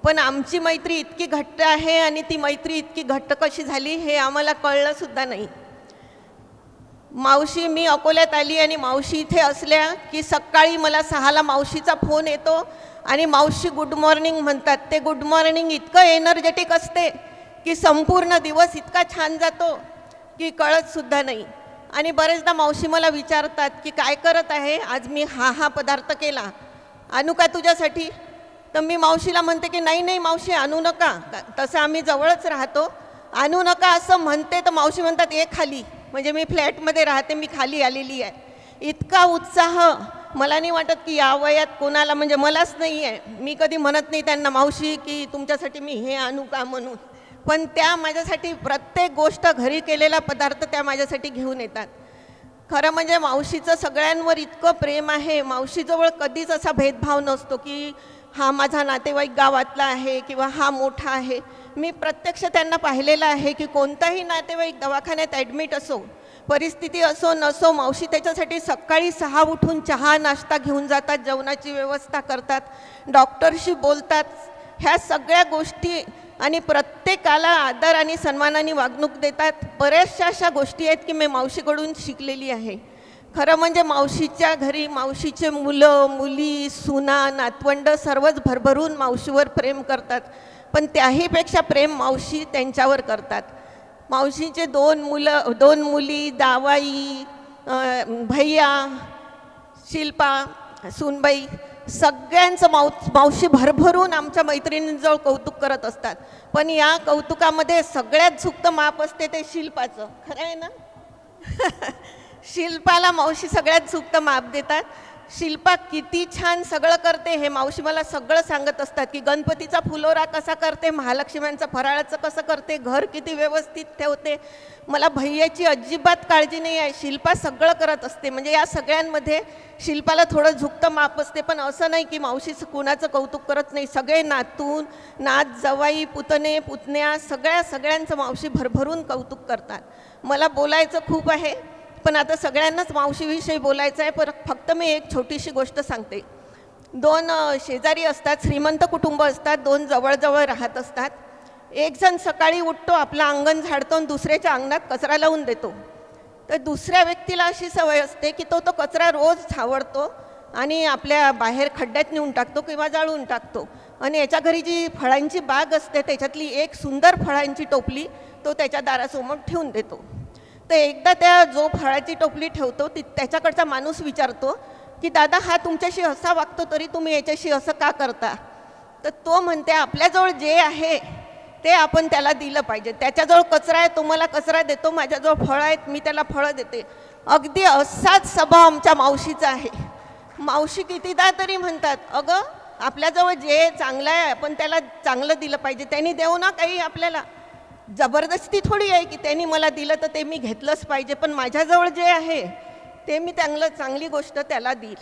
पण आमची मैत्री इतकी घट्ट आहे आणि ती मैत्री इतकी घट्ट कशी झाली हे आम्हाला कळलंसुद्धा नाही. मावशी, मी अकोल्यात आली आणि मावशी इथे असल्या की सकाळी मला 6ला मावशीचा फोन येतो आणि मावशी गुड मॉर्निंग म्हणतात. ते गुड मॉर्निंग इतकं एनर्जेटिक असते की संपूर्ण दिवस इतका छान जातो की कळतसुद्धा नाही. आणि बरेचदा मावशी मला विचारतात की काय करत आहे, आज मी हा पदार्थ केला, आणू का तुझ्यासाठी? तर मी मावशीला म्हणते की नाही मावशी आणू नका. तसं आम्ही जवळच राहतो, आणू नका असं म्हणते तर मावशी म्हणतात ये खाली. म्हणजे मी फ्लॅटमध्ये राहते, मी खाली आलेली आहे. इतका उत्साह मला नाही वाटत की या वयात कोणाला, म्हणजे मलाच नाही आहे. मी कधी म्हणत नाही त्यांना मावशी की तुमच्यासाठी मी हे आणू का म्हणून, पण त्या माझ्यासाठी प्रत्येक गोष्ट, घरी केलेला पदार्थ त्या माझ्यासाठी घेऊन येतात. खरं म्हणजे मावशीचं सगळ्यांवर इतकं प्रेम आहे. मावशीजवळ कधीच असा भेदभाव नसतो की हा माझा नातेवाईक गावातला आहे किंवा हा मोठा आहे. मी प्रत्यक्ष त्यांना पाहिलेलं आहे की कोणताही नातेवाईक दवाखान्यात ॲडमिट असो, परिस्थिती असो नसो, मावशी त्याच्यासाठी सकाळी 6 उठून चहा नाश्ता घेऊन जातात, जेवणाची व्यवस्था करतात, डॉक्टरशी बोलतात. ह्या सगळ्या गोष्टी आणि प्रत्येकाला आदर आणि सन्मानाने वागणूक देतात. बऱ्याचशा अशा गोष्टी आहेत की मी मावशीकडून शिकलेली आहे. खरं म्हणजे मावशीच्या घरी मावशीचे मुलं मुली, सुना, नातवंड सर्वच भरभरून मावशीवर प्रेम करतात. पण त्याहीपेक्षा प्रेम मावशी त्यांच्यावर करतात. मावशीचे 2 मुली, दावाई, भैया, शिल्पा, सुनबाई, सगळ्यांचं मावशी भरभरून आमच्या मैत्रिणींजवळ कौतुक करत असतात. पण या कौतुकामध्ये सगळ्यात झुकतं माप असते ते शिल्पाचं. खरं आहे ना? शिल्पाला मावशी सगळ्यात सूक्त माप देतात. शिल्पा किती छान सगळं करते हे मावशी मला सगळं सांगत असतात, की गणपतीचा फुलोरा कसा करते, महालक्ष्म्यांचं फराळाचं कसं करते, घर किती व्यवस्थित ठेवते. मला भैयाची अजिबात काळजी नाही आहे, शिल्पा सगळं करत असते. म्हणजे या सगळ्यांमध्ये शिल्पाला थोडं झुकतं माप असते, पण असं नाही की मावशी कुणाचं कौतुक करत नाही. सगळे नातून, नात जवाई, पुतणे पुतण्या सगळ्यांचं मावशी भरभरून कौतुक करतात. मला बोलायचं खूप आहे, पण आता सगळ्यांनाच मावशीविषयी बोलायचं आहे. पण फक्त मी एक छोटीशी गोष्ट सांगते. 2 शेजारी असतात, श्रीमंत कुटुंब असतात, 2 जवळजवळ राहत असतात. एक जण सकाळी उठतो, आपलं अंगण झाडतो आणि दुसऱ्याच्या अंगणात कचरा लावून देतो. तर दुसऱ्या व्यक्तीला अशी सवय असते की तो कचरा रोज झावडतो आणि आपल्या बाहेर खड्ड्यात नेऊन टाकतो किंवा जाळून टाकतो. आणि याच्या घरी जी फळांची बाग असते त्याच्यातली एक सुंदर फळांची टोपली तो त्याच्या दारासमोर ठेवून देतो. तर एकदा त्या जो फळाची टोपली ठेवतो त्याच्याकडचा माणूस विचारतो की दादा, हा तुमच्याशी असा वागतो तरी तुम्ही याच्याशी असं का करता? तर तो म्हणते, आपल्याजवळ जे आहे ते आपण त्याला दिलं पाहिजे. त्याच्याजवळ कचरा आहे, तो मला कचरा देतो, माझ्याजवळ फळं आहेत, मी त्याला फळं देते. अगदी असाच स्वभाव आमच्या मावशीचा आहे. मावशी कितीदा तरी म्हणतात, अगं आपल्याजवळ जे चांगलं आहे आपण त्याला चांगलं दिलं पाहिजे, त्यांनी देऊ ना काही आपल्याला. जबरदस्ती थोडी आहे की त्यांनी मला दिलं तर ते मी घेतलंच पाहिजे, पण माझ्याजवळ जे आहे ते मी चांगली गोष्ट त्याला देईल.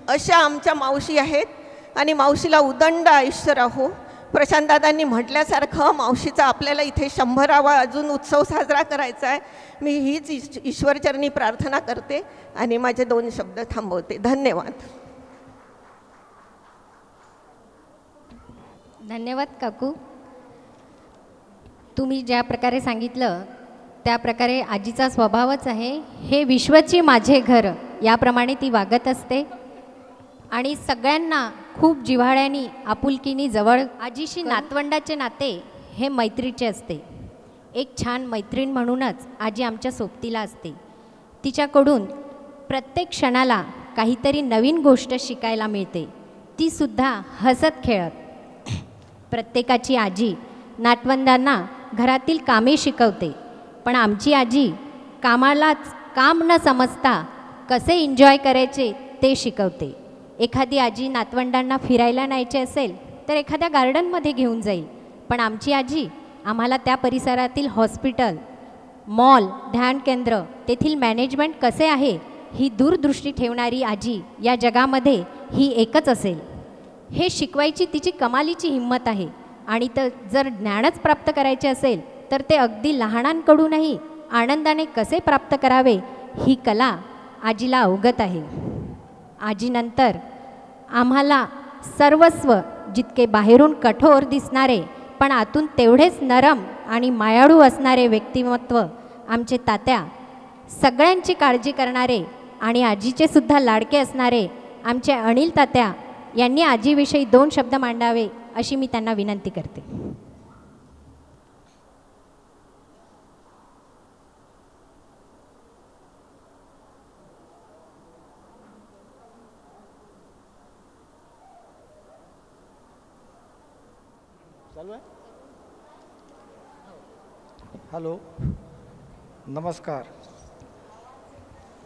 अशा आमच्या मावशी आहेत आणि मावशीला उदंड आयुष्य राहो. प्रशांतदादांनी म्हटल्यासारखं मावशीचा आपल्याला इथे 100वा अजून उत्सव साजरा करायचा आहे. मी हीच ईश्वरचरणी प्रार्थना करते आणि माझे 2 शब्द थांबवते. धन्यवाद. धन्यवाद काकू. तुम्ही ज्या प्रकारे सांगितलं त्या प्रकारे आजीचा स्वभावच आहे. हे विश्वची माझे घर याप्रमाणे ती वागत असते आणि सगळ्यांना खूप जिव्हाळ्याने आपुलकीने जवळ. आजीशी नातवंडाचे नाते हे मैत्रीचे असते. एक छान मैत्रीण म्हणूनच आजी आमच्या सोबतीला असते. तिच्याकडून प्रत्येक क्षणाला काहीतरी नवीन गोष्ट शिकायला मिळते, ती सुद्धा हसत खेळत. प्रत्येकाची आजी नातवंडांना घरातील कामे शिकवते, पण आमची आजी कामालाच काम न समजता कसे एन्जॉय करायचे ते शिकवते. एखादी आजी नातवंडांना फिरायला न्यायचे असेल तर एखाद्या गार्डनमध्ये घेऊन जाईल, पण आमची आजी आम्हाला त्या परिसरातील हॉस्पिटल, मॉल, ध्यान केंद्र, तेथील मॅनेजमेंट कसे आहे ही दूरदृष्टी ठेवणारी आजी या जगामध्ये ही एकच असेल. हे शिकवायची तिची कमालीची हिंमत आहे. आणि तर जर ज्ञानच प्राप्त करायचे असेल तर ते अगदी लहानांकडूनही आनंदाने कसे प्राप्त करावे ही कला आजीला अवगत आहे. आजीनंतर आम्हाला सर्वस्व जितके बाहेरून कठोर दिसणारे पण आतून तेवढेच नरम आणि मायाळू असणारे व्यक्तिमत्व आमचे तात्या, सगळ्यांची काळजी करणारे आणि आजीचे सुद्धा लाडके असणारे आमचे अनिल तात्या यांनी आजीविषयी 2 शब्द मांडावे अशी मी त्यांना विनंती करते. चालू आहे? हॅलो, नमस्कार.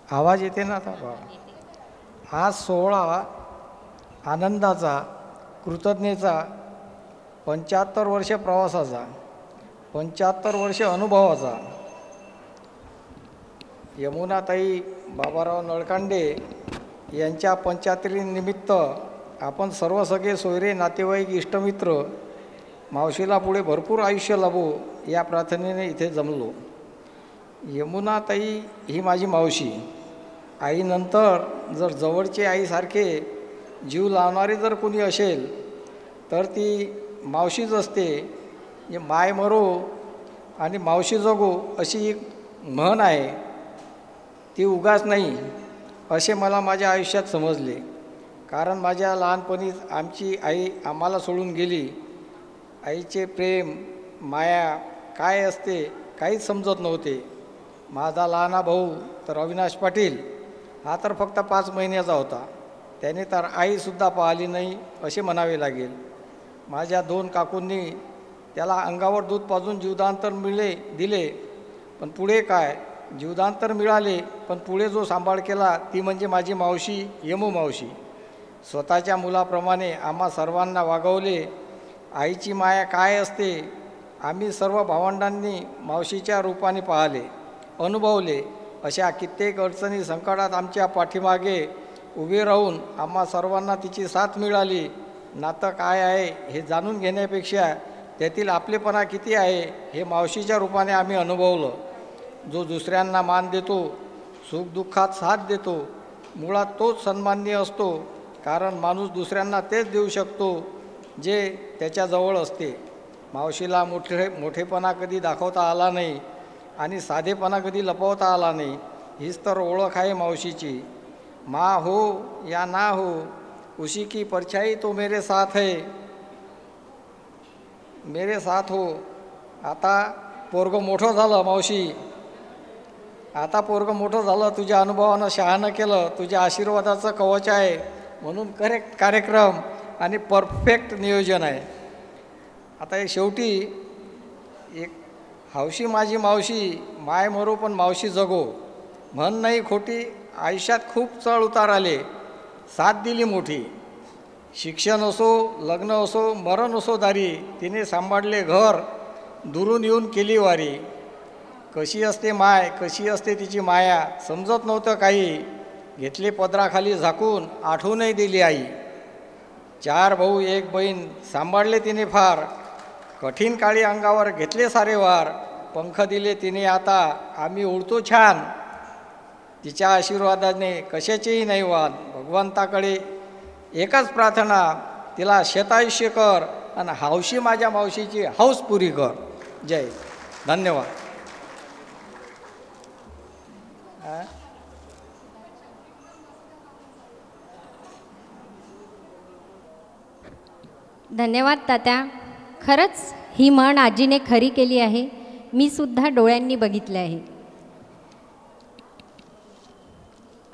आवाज येते ना आता? आज सोहळा आनंदाचा, कृतज्ञतेचा, 75 वर्षे प्रवासाचा, 75 वर्षे अनुभवाचा. यमुनाताई बाबाराव नळकांडे यांच्या 75निमित्त आपण सर्व सगळे सोयरे, नातेवाईक, इष्टमित्र मावशीला पुढे भरपूर आयुष्य लाभो या प्रार्थनेने इथे जमलो. यमुनाताई ही माझी मावशी. आईनंतर जर जवळची आईसारखे जीव लावणारी जर कोणी असेल तर ती मावशीच असते. जे माय मरो आणि मावशी जगो अशी एक म्हण आहे, ती उगाच नाही असे मला माझ्या आयुष्यात समजले. कारण माझ्या लहानपणीच आमची आई आम्हाला सोडून गेली. आईचे प्रेम, माया काय असते काहीच समजत नव्हते. माझा लहाना भाऊ तर अविनाश पाटील हा तर फक्त 5 महिन्याचा होता. त्याने तर आईसुद्धा पाहिली नाही असे म्हणावे लागेल. माझ्या 2 काकूंनी त्याला अंगावर दूध पाजून जीवदान तर दिले, पण पुढे काय जीवदान मिळाले, पण पुढे जो सांभाळ केला ती म्हणजे माझी मावशी यमू मावशी. स्वतःच्या मुलाप्रमाणे आम्हा सर्वांना वागवले. आईची माया काय असते आम्ही सर्व भावंडांनी मावशीच्या रूपाने पाहिले, अनुभवले. अशा कित्येक अडचणी संकटात आमच्या पाठीमागे उभे राहून आम्हा सर्वांना तिची साथ मिळाली. नातं काय आहे हे जाणून घेण्यापेक्षा त्यातील आपलेपणा किती आहे हे मावशीच्या रूपाने आम्ही अनुभवलं. जो दुसऱ्यांना मान देतो, सुखदुःखात साथ देतो, मुळात तोच सन्माननीय असतो. कारण माणूस दुसऱ्यांना तेच देऊ शकतो जे त्याच्याजवळ असते. मावशीला मोठेपणा कधी दाखवता आला नाही आणि साधेपणा कधी लपवता आला नाही. हीच तर ओळख आहे मावशीची. माँ हो या ना हो, उसी की परछाई तो मेरे साथ है, मेरे साथ हो. आता पोरगं मोठं झालं मावशी, आता पोरगं मोठं झालं, तुझ्या अनुभवानं शहाणं केलं, तुझ्या आशीर्वादाचं कवच आहे. म्हणून करेक्ट कार्यक्रम आणि परफेक्ट नियोजन आहे. आता हे शेवटी एक हौशी माझी मावशी, माय मरो पण मावशी जगो म्हण नाही खोटी. आयुष्यात खूप चढ उतार आले, साथ दिली मोठी. शिक्षण असो, लग्न असो, मरण असो दारी, तिने सांभाळले घर, दुरून येऊन केली वारी. कशी असते माय, कशी असते तिची माया, समजत नव्हतं काही. घेतले पदराखाली झाकून, आठवणही दिली आई. 4 भाऊ 1 बहीण सांभाळले तिने फार. कठीण काळी अंगावर घेतले सारे वार. पंख दिले तिने आता, आम्ही उडतो छान. तिच्या आशीर्वादाने कशाचेही नाही वाद. भगवंताकडे एकच प्रार्थना, तिला शतायुष्य कर आणि हौशी माझ्या मावशीची हौस पुरी कर. जय. धन्यवाद. धन्यवाद तात्या. खरंच ही म्हण आजीने खरी केली आहे. मी सुद्धा डोळ्यांनी बघितले आहे.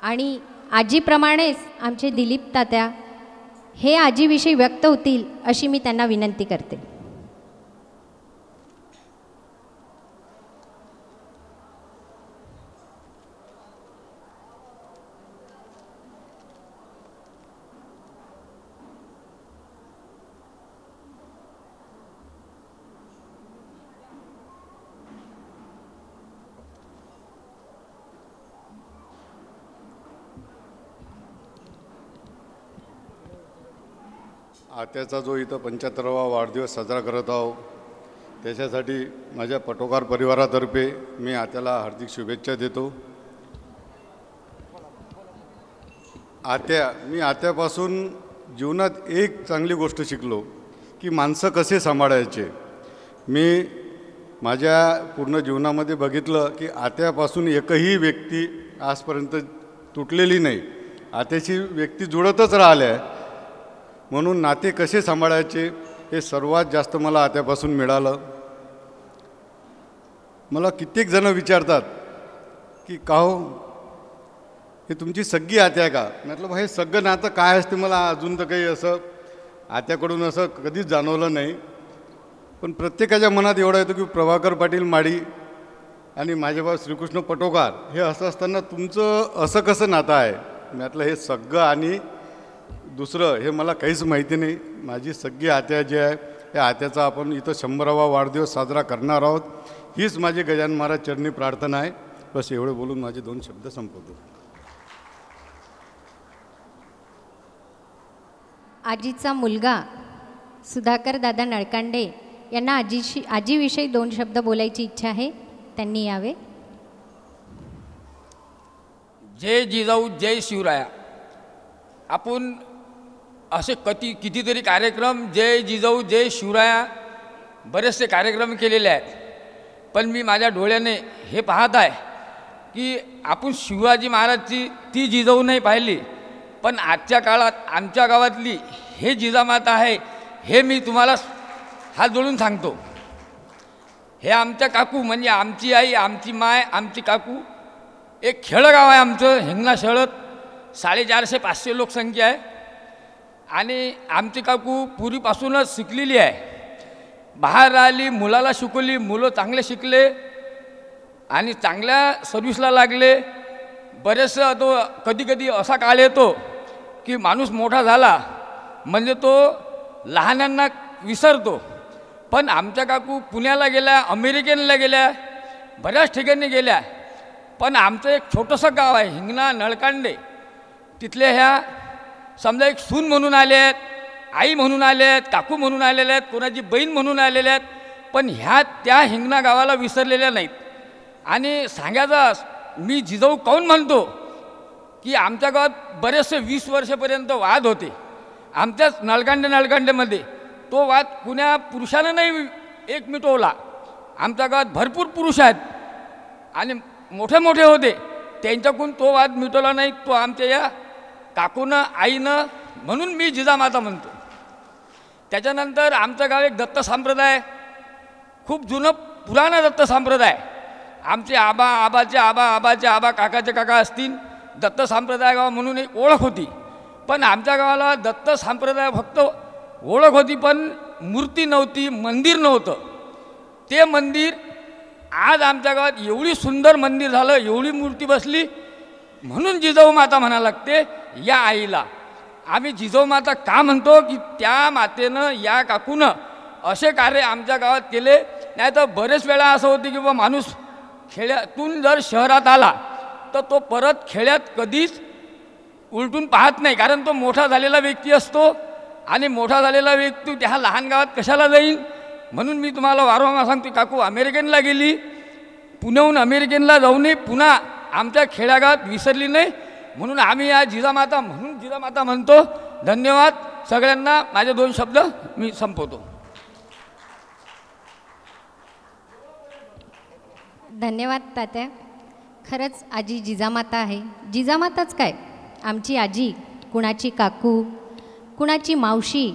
आणि आजीप्रमाणेच आमचे दिलीप तात्या हे आजीविषयी व्यक्त होतील अशी मी त्यांना विनंती करते. आत्याचा जो इथं 75वा वाढदिवस साजरा करत आहो, त्याच्यासाठी माझ्या पटोकार परिवारातर्फे मी आत्याला हार्दिक शुभेच्छा देतो. मी आत्यापासून जीवनात एक चांगली गोष्ट शिकलो की माणसं कसे सांभाळायचे. मी माझ्या पूर्ण जीवनामध्ये बघितलं की आत्यापासून एकही व्यक्ती आजपर्यंत तुटलेली नाही. आत्याची व्यक्ती जुळतच राहिल्या. म्हणून नाते कसे सांभाळायचे हे सर्वात जास्त मला आत्यापासून मिळालं. मला कित्येक जण विचारतात की का हो हे तुमची सगळी आत्या आहे का. म्हटलं हे सगळं नातं काय असते मला अजून तर काही असं आत्याकडून असं कधीच जाणवलं नाही. पण प्रत्येकाच्या मनात एवढं येतं की प्रभाकर पाटील माडी आणि माझे भाऊ श्रीकृष्ण पटोकार हे असं असताना तुमचं असं कसं नातं आहे. म्हटलं हे सगळं आणि दुसरं हे मला काहीच माहिती नाही. माझी सगळी आत्या जी आहे त्या आत्याचा आपण इथं 100वा वाढदिवस साजरा करणार आहोत. हीच माझी गजानन महाराज चरणी प्रार्थना आहे. बस एवढं बोलून माझे 2 शब्द संपवतो. आजीचा मुलगा सुधाकर दादा नळकांडे यांना आजीविषयी 2 शब्द बोलायची इच्छा आहे. त्यांनी यावे. जय जिजाऊ जय शिवराया. आपण असे कितीतरी कार्यक्रम जय जिजाऊ जय शिवराया बरेचसे कार्यक्रम केलेले आहेत. पण मी माझ्या डोळ्याने हे पाहत आहे की आपण शिवाजी महाराजची ती जिजाऊ नाही पाहिली. पण आजच्या काळात आमच्या गावातली हे जिजामाता आहे हे मी तुम्हाला हात जोडून सांगतो. हे आमच्या काकू म्हणजे आमची आई, आमची माय, आमची काकू. एक खेडगाव आहे आमचं हिंगणा शहरात. 450-500 लोकसंख्या आहे. आणि आमची काकू पूर्वीपासूनच शिकलेली आहे. बाहेर राहिली, मुलाला शिकवली, मुलं चांगले शिकले. आणि चांगल्या सर्व्हिसला लागले. बरेचसं तो कधी कधी असा काळ येतो की माणूस मोठा झाला म्हणजे तो लहानांना विसरतो. पण आमच्या काकू पुण्याला गेल्या, अमेरिकेला गेल्या, बऱ्याच ठिकाणी गेल्या. पण आमचं एक छोटंसं गाव आहे हिंगणा नळकांडे, तिथल्या ह्या समजा एक सून म्हणून आले आहेत, आई म्हणून आले आहेत, काकू म्हणून आलेल्या आहेत, कोणाची बहीण म्हणून आलेल्या आहेत. पण ह्या त्या हिंगणा गावाला विसरलेल्या नाहीत. आणि सांगायचं मी जिजाऊ काऊन म्हणतो की आमच्या गावात बरेचसे 20 वर्षापर्यंत वाद होते आमच्याच नळकांडेमध्ये. तो वाद कुण्या पुरुषानं नाही एक मिटवला. आमच्या गावात भरपूर पुरुष आहेत आणि मोठे मोठे होते, त्यांच्याकडून तो वाद मिटवला नाही. तो आमच्या या काकूनं आईनं, म्हणून मी जिजामाता म्हणतो. त्याच्यानंतर आमचं गाव एक दत्त संप्रदाय, खूप जुनं पुराणा दत्त संप्रदाय. आमचे आबा, आबाचे आबा, आबाचे आबा, काकाचे काका असतील. दत्त संप्रदाय गाव म्हणून एक ओळख होती. पण आमच्या गावाला दत्त संप्रदाय फक्त ओळख होती, पण मूर्ती नव्हती, मंदिर नव्हतं. ते मंदिर आज आमच्या गावात एवढी सुंदर मंदिर झालं, एवढी मूर्ती बसली, म्हणून जिजाऊ माता म्हणा लागते या आईला. आम्ही जिजाऊ माता का म्हणतो की त्या मातेनं, या काकूनं असे कार्य आमच्या गावात केले. नाही तर बरेच वेळा असं होते की बा माणूस खेड्यातून जर शहरात आला तर तो परत खेड्यात कधीच उलटून पाहत नाही, कारण तो मोठा झालेला व्यक्ती असतो. आणि मोठा झालेला व्यक्ती त्या लहान गावात कशाला जाईल. म्हणून मी तुम्हाला वारंवार सांगतो, काकू अमेरिकेला गेली, पुण्याहून अमेरिकेला जाऊनही पुन्हा आमच्या खेड्यागावात विसरली नाही. म्हणून आम्ही या जिजामाता म्हणून जिजामाता म्हणतो. धन्यवाद सगळ्यांना. माझे 2 शब्द मी संपवतो. धन्यवाद तात्या. खरंच आजी जिजामाता आहे. जिजामाताच काय, आमची आजी, कुणाची काकू, कुणाची मावशी,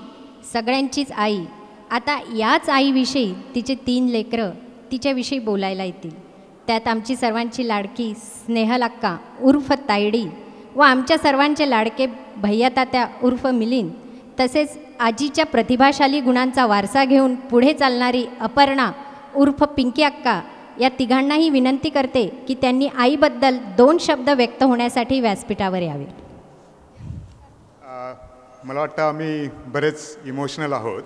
सगळ्यांचीच आई. आता याच आईविषयी तिचे 3 लेकरं तिच्याविषयी बोलायला येतील. त्यात आमची सर्वांची लाडकी स्नेहल अक्का उर्फ तायडी व आमच्या सर्वांचे लाडके भैया तात्या उर्फ मिलिंद, तसेच आजीच्या प्रतिभाशाली गुणांचा वारसा घेऊन पुढे चालणारी अपर्णा उर्फ पिंकी अक्का, या तिघांनाही विनंती करते की त्यांनी आईबद्दल 2 शब्द व्यक्त होण्यासाठी व्यासपीठावर यावे. मला वाटतं आम्ही बरेच इमोशनल आहोत,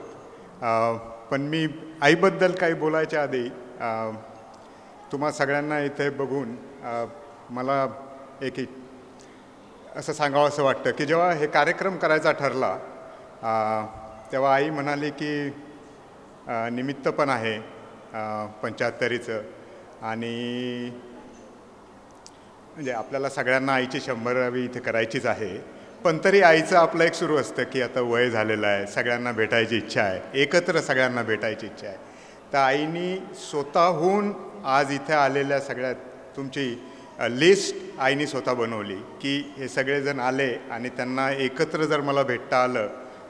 पण मी आईबद्दल काही बोलायच्या आधी तुम्हा सगळ्यांना इथे बघून मला एक असं सांगावं असं वाटतं की जेव्हा हे कार्यक्रम करायचा ठरला तेव्हा आई म्हणाली की निमित्त पण आहे 75चं, आणि म्हणजे आपल्याला सगळ्यांना आईची 100वी इथे करायचीच आहे. पण तरी आईचं आपलं एक सुरू असतं की आता वय झालेलं आहे, सगळ्यांना भेटायची इच्छा आहे, एकत्र सगळ्यांना भेटायची इच्छा आहे. तर आईनी स्वतःहून आज इथे आलेल्या सगळ्यात तुमची लिस्ट आईनी स्वतः बनवली की हे सगळेजण आले आणि त्यांना एकत्र जर मला भेटता आलं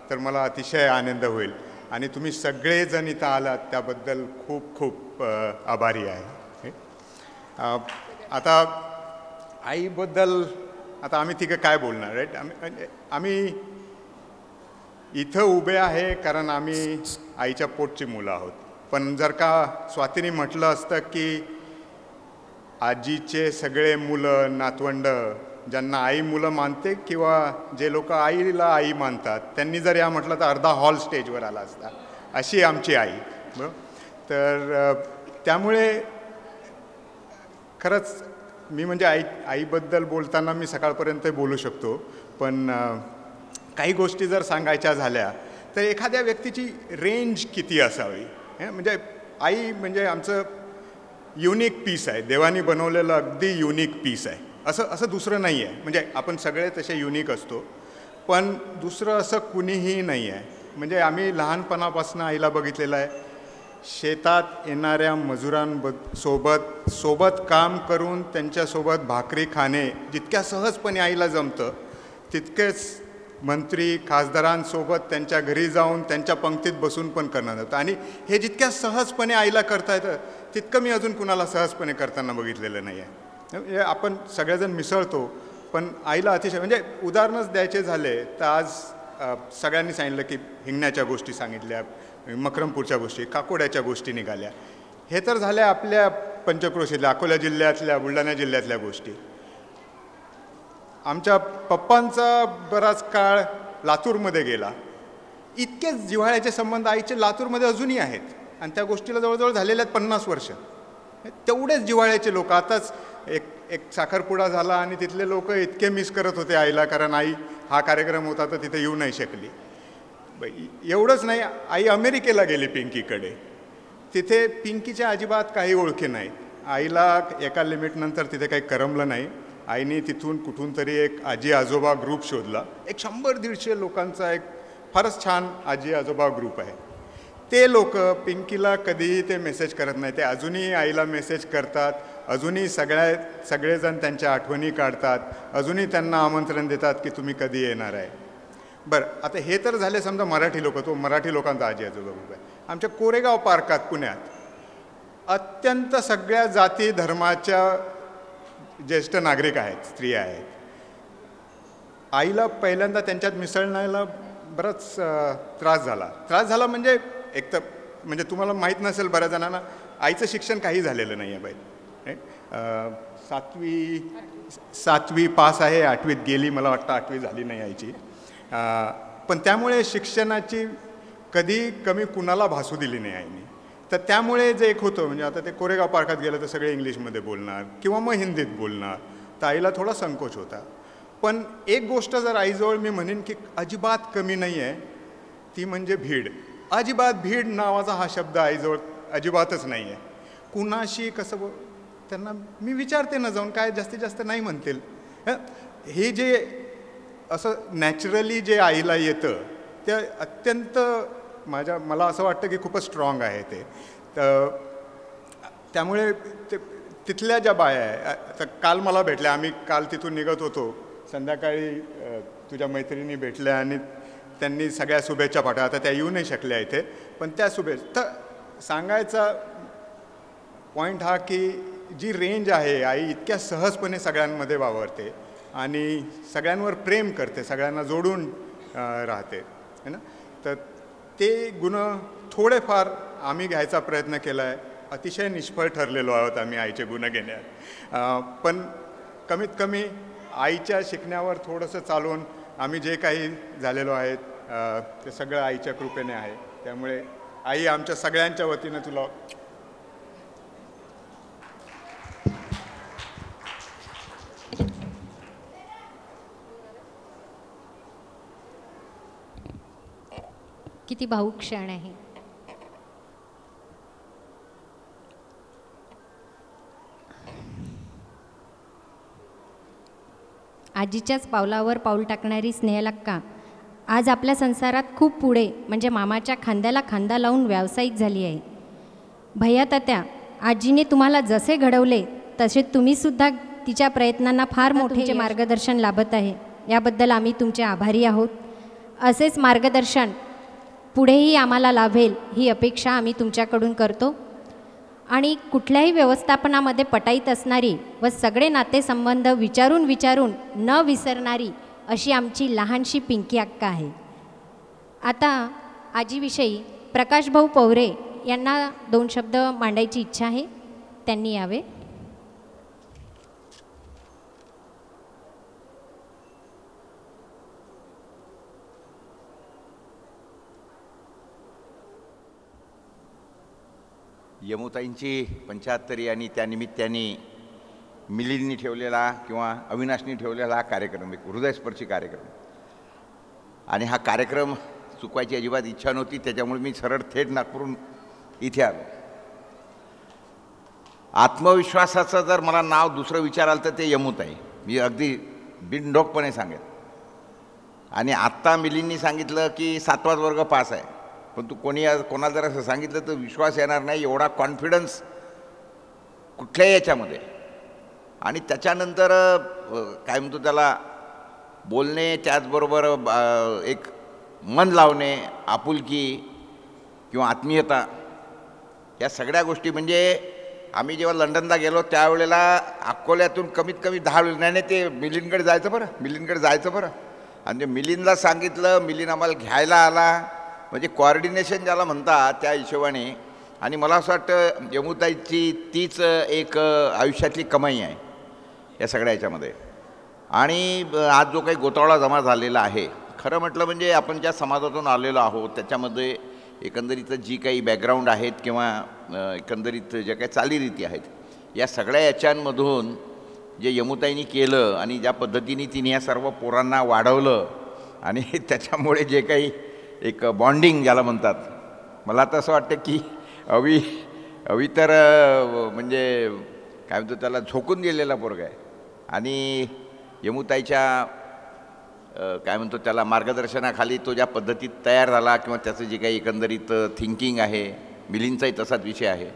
तर मला अतिशय आनंद होईल. आणि तुम्ही सगळेजण इथं आलात त्याबद्दल खूप खूप आभारी आहे. आता आईबद्दल आता आम्ही तिघं काय बोलणार, राईट. आम्ही इथं उभे आहे कारण आम्ही आईच्या पोटची मुलं आहोत. पण जर का स्वातीने म्हटलं असतं की आजीचे सगळे मुलं नातवंड ज्यांना आई मुलं मानते किंवा जे लोक आईला आई मानतात त्यांनी जर या म्हटलं तर अर्धा हॉल स्टेजवर आला असता, अशी आमची आई. तर त्यामुळे खरंच मी म्हणजे आईबद्दल बोलताना मी सकाळपर्यंत बोलू शकतो, पण काही गोष्टी जर सांगायच्या झाल्या तर एखाद्या व्यक्तीची रेंज किती असावी. म्हणजे आई म्हणजे आमचं युनिक पीस आहे, देवानी बनवलेलं अगदी युनिक पीस आहे. असं दुसरं नाही आहे. म्हणजे आपण सगळे तसे युनिक असतो, पण दुसरं असं कुणीही नाही आहे. म्हणजे आम्ही लहानपणापासून आईला बघितलेलं आहे, शेतात येणाऱ्या सोबत काम करून त्यांच्यासोबत भाकरी खाणे जितक्या सहजपणे आईला जमतं तितकेच मंत्री खासदारांसोबत त्यांच्या घरी जाऊन त्यांच्या पंक्तीत बसून पण करणं होतं. आणि हे जितक्या सहजपणे आईला करता येतं तितकं मी अजून कुणाला सहजपणे करताना बघितलेलं नाही आहे. आपण सगळेजण मिसळतो, पण आईला अतिशय म्हणजे उदाहरणच द्यायचे झाले तर आज सगळ्यांनी सांगितलं की हिंगण्याच्या गोष्टी सांगितल्या, मकरमपूरच्या गोष्टी, काकोड्याच्या गोष्टी निघाल्या. हे तर झाल्या आपल्या पंचक्रोशीतल्या अकोला जिल्ह्यातल्या बुलढाणा जिल्ह्यातल्या गोष्टी. आमच्या पप्पांचा बराच काळ लातूरमध्ये गेला. इतकेच जिव्हाळ्याचे संबंध आईचे लातूरमध्ये अजूनही आहेत आणि त्या गोष्टीला जवळजवळ झालेल्या आहेत 50 वर्ष. तेवढेच जिव्हाळ्याचे लोक. आताच एक साखरपुडा झाला आणि तिथले लोक इतके मिस करत होते आईला, कारण आई हा कार्यक्रम होता तर तिथे येऊ नाही शकली. एवढंच नाही, आई अमेरिकेला गेली पिंकीकडे. तिथे पिंकीच्या अजिबात काही ओळखी नाही. आईला एका लिमिटनंतर तिथे काही करमलं नाही. आईने तिथून कुठून तरी एक आजी आजोबा ग्रुप शोधला. एक 100-150 लोकांचा एक फारच छान आजी आजोबा ग्रुप आहे. ते लोक पिंकीला कधीही ते मेसेज करत नाही. ते अजूनही आईला मेसेज करतात, अजूनही सगळेजण त्यांच्या आठवणी काढतात, अजूनही त्यांना आमंत्रण देतात की तुम्ही कधी येणार आहे. बरं, आता हे तर झाले समजा मराठी लोक, तो मराठी लोकांचा आजी आजोबा ग्रुप आहे. आमच्या कोरेगाव पार्कात पुण्यात अत्यंत सगळ्या जाती धर्माच्या ज्येष्ठ नागरिक आहेत, स्त्रिया आहेत. आईला पहिल्यांदा त्यांच्यात मिसळण्याला बराच त्रास झाला म्हणजे एक तर म्हणजे तुम्हाला माहीत नसेल बऱ्याच जणांना, आईचं शिक्षण काही झालेलं नाही आहे बाई. 7वी पास आहे, 8वीत गेली, मला वाटतं 8वी झाली नाही आईची. पण त्यामुळे शिक्षणाची कधी कमी कुणाला भासू दिली नाही आईने. तर त्यामुळे जे एक होतं म्हणजे आता ते कोरेगाव पार्कात गेलं तर सगळे इंग्लिशमध्ये बोलणार किंवा मग हिंदीत बोलणार, तर आईला थोडा संकोच होता. पण एक गोष्ट जर आईजवळ मी म्हणेन की अजिबात कमी नाही आहे, ती म्हणजे भीड. अजिबात भीड नावाचा हा शब्द आईजवळ अजिबातच नाही आहे. कुणाशी कसं त्यांना मी विचारते ना जाऊन, काय जास्तीत जास्त नाही म्हणतील. हे जे असं नॅचरली जे आईला येतं ते अत्यंत मला असं वाटतं की खूपच स्ट्रॉंग आहे ते. तर त्यामुळे तिथल्या ज्या बाया आहे, तर काल मला भेटल्या, आम्ही काल तिथून निघत होतो, संध्याकाळी तुझ्या मैत्रिणी भेटल्या आणि त्यांनी सगळ्या शुभेच्छा पाठवल्या. आता त्या येऊ नाही शकल्या इथे, पण त्या शुभेच्छा. तर सांगायचा पॉईंट हा की जी रेंज आहे, आई इतक्या सहजपणे सगळ्यांमध्ये वावरते आणि सगळ्यांवर प्रेम करते, सगळ्यांना जोडून राहते है ना. तर ते गुण थोडेफार आम्ही घ्यायचा प्रयत्न केला आहे. अतिशय निष्फळ ठरलेलो आहोत आम्ही आईचे गुण घेण्यात. पण कमीत कमी आईच्या शिकण्यावर थोडंसं चालून आम्ही जे काही झालेलो आहेत ते सगळं आईच्या कृपेने आहे. त्यामुळे आई, आमच्या सगळ्यांच्या वतीनं तुला किती भावूक क्षण आहे. आजीच्याच पावलावर पाऊल टाकणारी स्नेहलक्का आज आपल्या संसारात खूप पुढे, म्हणजे मामाच्या खांद्याला खांदा लावून व्यावसायिक झाली आहे. भैया तात्या, आजीने तुम्हाला जसे घडवले तसे तुम्हीसुद्धा तिच्या प्रयत्नांना फार मोठे मार्गदर्शन लाभत आहे. याबद्दल आम्ही तुमचे आभारी आहोत. असेच मार्गदर्शन पुढेही आम्हाला लाभेल ही अपेक्षा आम्ही तुमच्याकडून करतो. आणि कुठल्याही व्यवस्थापनामध्ये पटाईत असणारी व सगळे नातेसंबंध विचारून न विसरणारी अशी आमची लहानशी पिंकी अक्का आहे. आता आजीविषयी प्रकाशभाऊ पवरे यांना 2 शब्द मांडायची इच्छा आहे, त्यांनी यावे. यमुताईंची 75 आणि त्यानिमित्ताने मिलिंदनी ठेवलेला किंवा अविनाशनी ठेवलेला हा कार्यक्रम एक हृदयस्पर्शी कार्यक्रम, आणि हा कार्यक्रम चुकवायची अजिबात इच्छा नव्हती. त्याच्यामुळे मी सरळ थेट नागपूरहून इथे आलो. आत्मविश्वासाचं जर मला नाव दुसरं विचाराल तर ते यमुताई, मी अगदी बिनडोकपणे सांगेन. आणि आत्ता मिलिंदनी सांगितलं की 7वाच वर्ग पास आहे, पण तू कोणाला जर असं सांगितलं तर विश्वास येणार नाही, एवढा कॉन्फिडन्स कुठल्याही याच्यामध्ये. आणि त्याच्यानंतर काय म्हणतो त्याला, बोलणे, त्याचबरोबर एक मन लावणे, आपुलकी किंवा आत्मीयता, या सगळ्या गोष्टी. म्हणजे आम्ही जेव्हा लंडनला गेलो त्यावेळेला अकोल्यातून कमीत कमी 10 नाही ते मिलिंदकडे जायचं बरं. आणि मिलिंदला सांगितलं, मिलिंद आम्हाला घ्यायला आला. म्हणजे कोऑर्डिनेशन ज्याला म्हणतात त्या हिशोबाने आणि मला असं वाटतं यमुताईची तीच एक आयुष्यातली कमाई आहे या सगळ्या याच्यामध्ये. आणि आज जो काही गोतावळा जमा झालेला आहे, खरं म्हटलं म्हणजे आपण ज्या समाजातून आलेलो आहोत त्याच्यामध्ये एकंदरीत जी काही बॅकग्राऊंड आहेत किंवा एकंदरीत ज्या काही चालीरीती आहेत, या सगळ्या याच्यांमधून जे यमुताईंनी केलं आणि ज्या पद्धतीने तिने या सर्व पोरांना वाढवलं आणि त्याच्यामुळे जे काही एक बॉन्डिंग ज्याला म्हणतात, मला तर असं वाटतं की अवी तर म्हणजे काय म्हणतो त्याला झोकून गेलेला पोरगा आहे. आणि यमुताईच्या काय म्हणतो त्याला मार्गदर्शनाखाली तो ज्या पद्धतीत तयार झाला किंवा त्याचं जे काही एकंदरीत थिंकिंग आहे, मिलींचाही तसाच विषय आहे.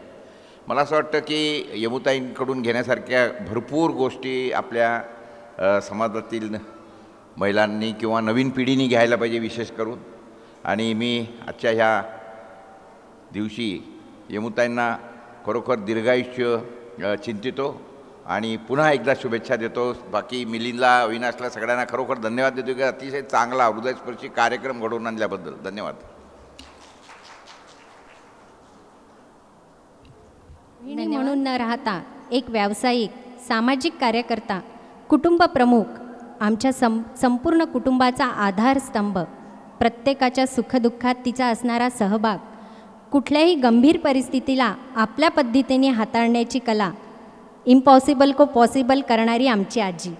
मला असं वाटतं की यमुताईंकडून घेण्यासारख्या भरपूर गोष्टी आपल्या समाजातील महिलांनी किंवा नवीन पिढीने घ्यायला पाहिजे विशेष करून. आणि मी आजच्या ह्या दिवशी यमुताईंना खरोखर दीर्घायुष्य चिंतितो आणि पुन्हा एकदा शुभेच्छा देतो. बाकी मिलिंदला, अविनाशला सगळ्यांना खरोखर धन्यवाद देतो की अतिशय चांगला हृदयस्पर्शी कार्यक्रम घडवून आणल्याबद्दल धन्यवाद. म्हणून न राहता एक व्यावसायिक, सामाजिक कार्यकर्ता, कुटुंब प्रमुख, आमच्या संपूर्ण कुटुंबाचा आधारस्तंभ, प्रत्येकाच्या सुखदुःखात तिचा असणारा सहभाग, कुठल्याही गंभीर परिस्थितीला आपल्या पद्धतीने हाताळण्याची कला, इम्पॉसिबल को पॉसिबल करणारी आमची आजी,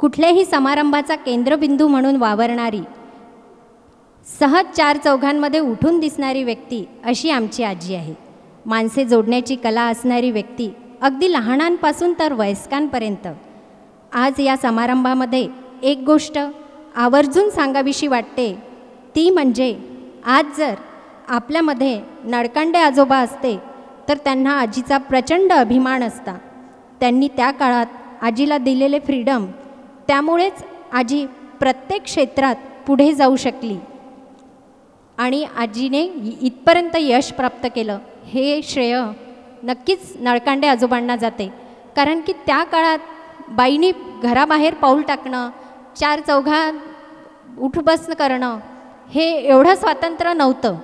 कुठल्याही समारंभाचा केंद्रबिंदू म्हणून वावरणारी, सहज चार चौघांमध्ये उठून दिसणारी व्यक्ती अशी आमची आजी आहे. माणसे जोडण्याची कला असणारी व्यक्ती, अगदी लहानांपासून तर वयस्कांपर्यंत. आज या समारंभामध्ये एक गोष्ट आवर्जून सांगावीशी वाटते, ती म्हणजे आज जर आपल्यामध्ये नळकांडे आजोबा असते तर त्यांना आजीचा प्रचंड अभिमान असता. त्यांनी त्या काळात आजीला दिलेले फ्रीडम, त्यामुळेच आजी प्रत्येक क्षेत्रात पुढे जाऊ शकली आणि आजीने इथपर्यंत यश प्राप्त केलं. हे श्रेय नक्कीच नळकांडे आजोबांना जाते, कारण की त्या काळात बाईनी घराबाहेर पाऊल टाकणं, चार चौघात उठबस करणं, हे एवढं स्वातंत्र्य नव्हतं.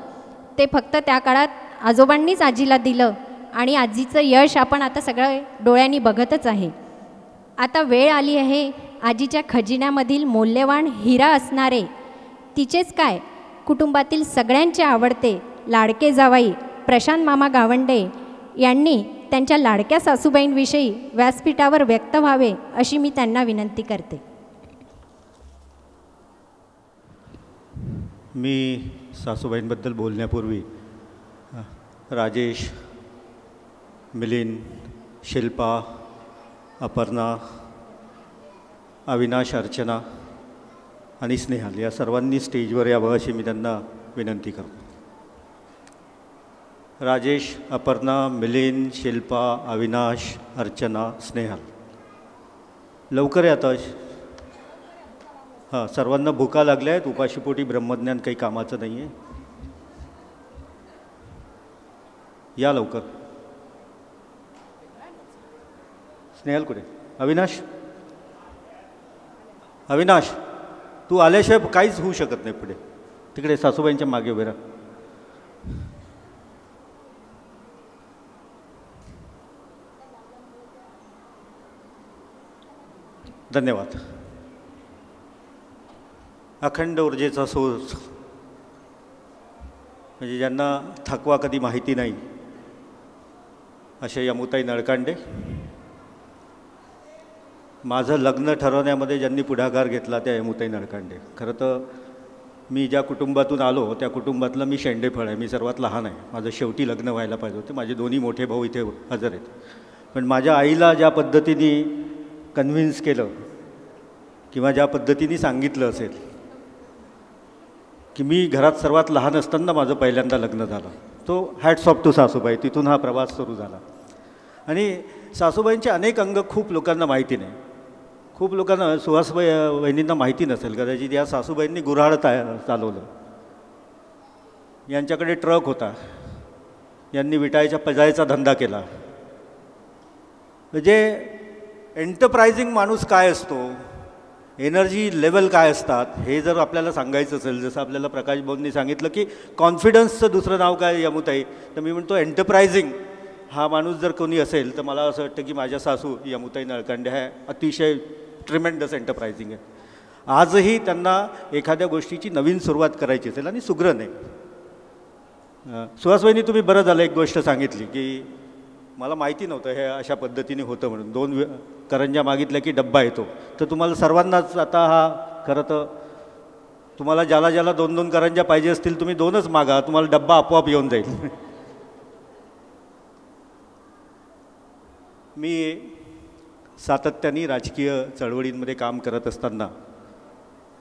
ते फक्त त्या काळात आजोबांनीच आजीला दिलं आणि आजीचं यश आपण आता सगळं डोळ्यांनी बघतच आहे. आता वेळ आली आहे आजीच्या खजिन्यामधील मौल्यवान हिरा असणारे, तिचेच काय कुटुंबातील सगळ्यांचे आवडते लाडके जावाई प्रशांत मामा गावंडे यांनी त्यांच्या लाडक्या सासूबाईंविषयी व्यासपीठावर व्यक्त व्हावे अशी मी त्यांना विनंती करते. मी सासूबाईंबद्दल बोलण्यापूर्वी राजेश, मिलिंद, शिल्पा, अपर्णा, अविनाश, अर्चना आणि स्नेहल या सर्वांनी स्टेजवर यावं अशी मी त्यांना विनंती करतो. राजेश, अपर्णा, मिलिंद, शिल्पा, अविनाश, अर्चना, स्नेहल लवकर या. आता हां, सर्वांना भुका लागल्या आहेत. उपाशीपोटी ब्रह्मज्ञान काही कामाचं नाही आहे. या लवकर. स्नेहल कुठे? अविनाश, अविनाश तू आल्याशिवाय काहीच होऊ शकत नाही पुढे. तिकडे सासूबाईंच्या मागे उभे राहा. धन्यवाद. अखंड ऊर्जेचा सोर्स म्हणजे ज्यांना थकवा कधी माहिती नाही असे यमुताई नळकांडे. माझं लग्न ठरवण्यामध्ये ज्यांनी पुढाकार घेतला त्या यमुताई नळकांडे. खरं तर मी ज्या कुटुंबातून आलो त्या कुटुंबातलं मी शेंडेफळ आहे. मी सर्वात लहान आहे. माझं शेवटी लग्न व्हायला पाहिजे होते. माझे दोन्ही मोठे भाऊ इथे हजर आहेत. पण माझ्या आईला ज्या पद्धतीने कन्व्हिन्स केलं किंवा ज्या पद्धतीने सांगितलं असेल की मी घरात सर्वात लहान असताना माझं पहिल्यांदा लग्न झालं, तो हॅट्स ऑफ टू सासूबाई. तिथून हा प्रवास सुरू झाला. आणि सासूबाईंचे अनेक अंग खूप लोकांना माहिती नाही. खूप लोकांना, सुहासबाई वहिनींना माहिती नसेल कदाचित, या सासूबाईंनी गुऱ्हाळ चालवलं. यांच्याकडे ट्रक होता. यांनी विटायच्या पजायचा धंदा केला. म्हणजे एंटरप्रायझिंग माणूस काय असतो एनर्जी लेवल काय असतात हे जर आपल्याला सांगायचं असेल, जसं आपल्याला प्रकाश भाऊंनी सांगितलं की कॉन्फिडन्सचं दुसरं नाव काय यमुताई, तर मी म्हणतो एंटरप्रायझिंग हा माणूस जर कोणी असेल तर मला असं वाटतं की माझ्या सासू यमुताई नळकांडे ह्या अतिशय ट्रिमेंडस एंटरप्रायझिंग आहे. आजही त्यांना एखाद्या गोष्टीची नवीन सुरुवात करायची असेल आणि सुग्रण आहे. सुहासवहिनी तुम्ही बरं झालं एक गोष्ट सांगितली की मला माहिती नव्हतं हे अशा पद्धतीने होतं म्हणून. 2 करंज्या मागितल्या की डब्बा येतो. तर तुम्हाला सर्वांनाच आता हा खरं तर तुम्हाला ज्याला ज्याला 2-2 करंज्या पाहिजे असतील तुम्ही 2च मागा, तुम्हाला डब्बा आपोआप येऊन जाईल. मी सातत्याने राजकीय चळवळींमध्ये काम करत असताना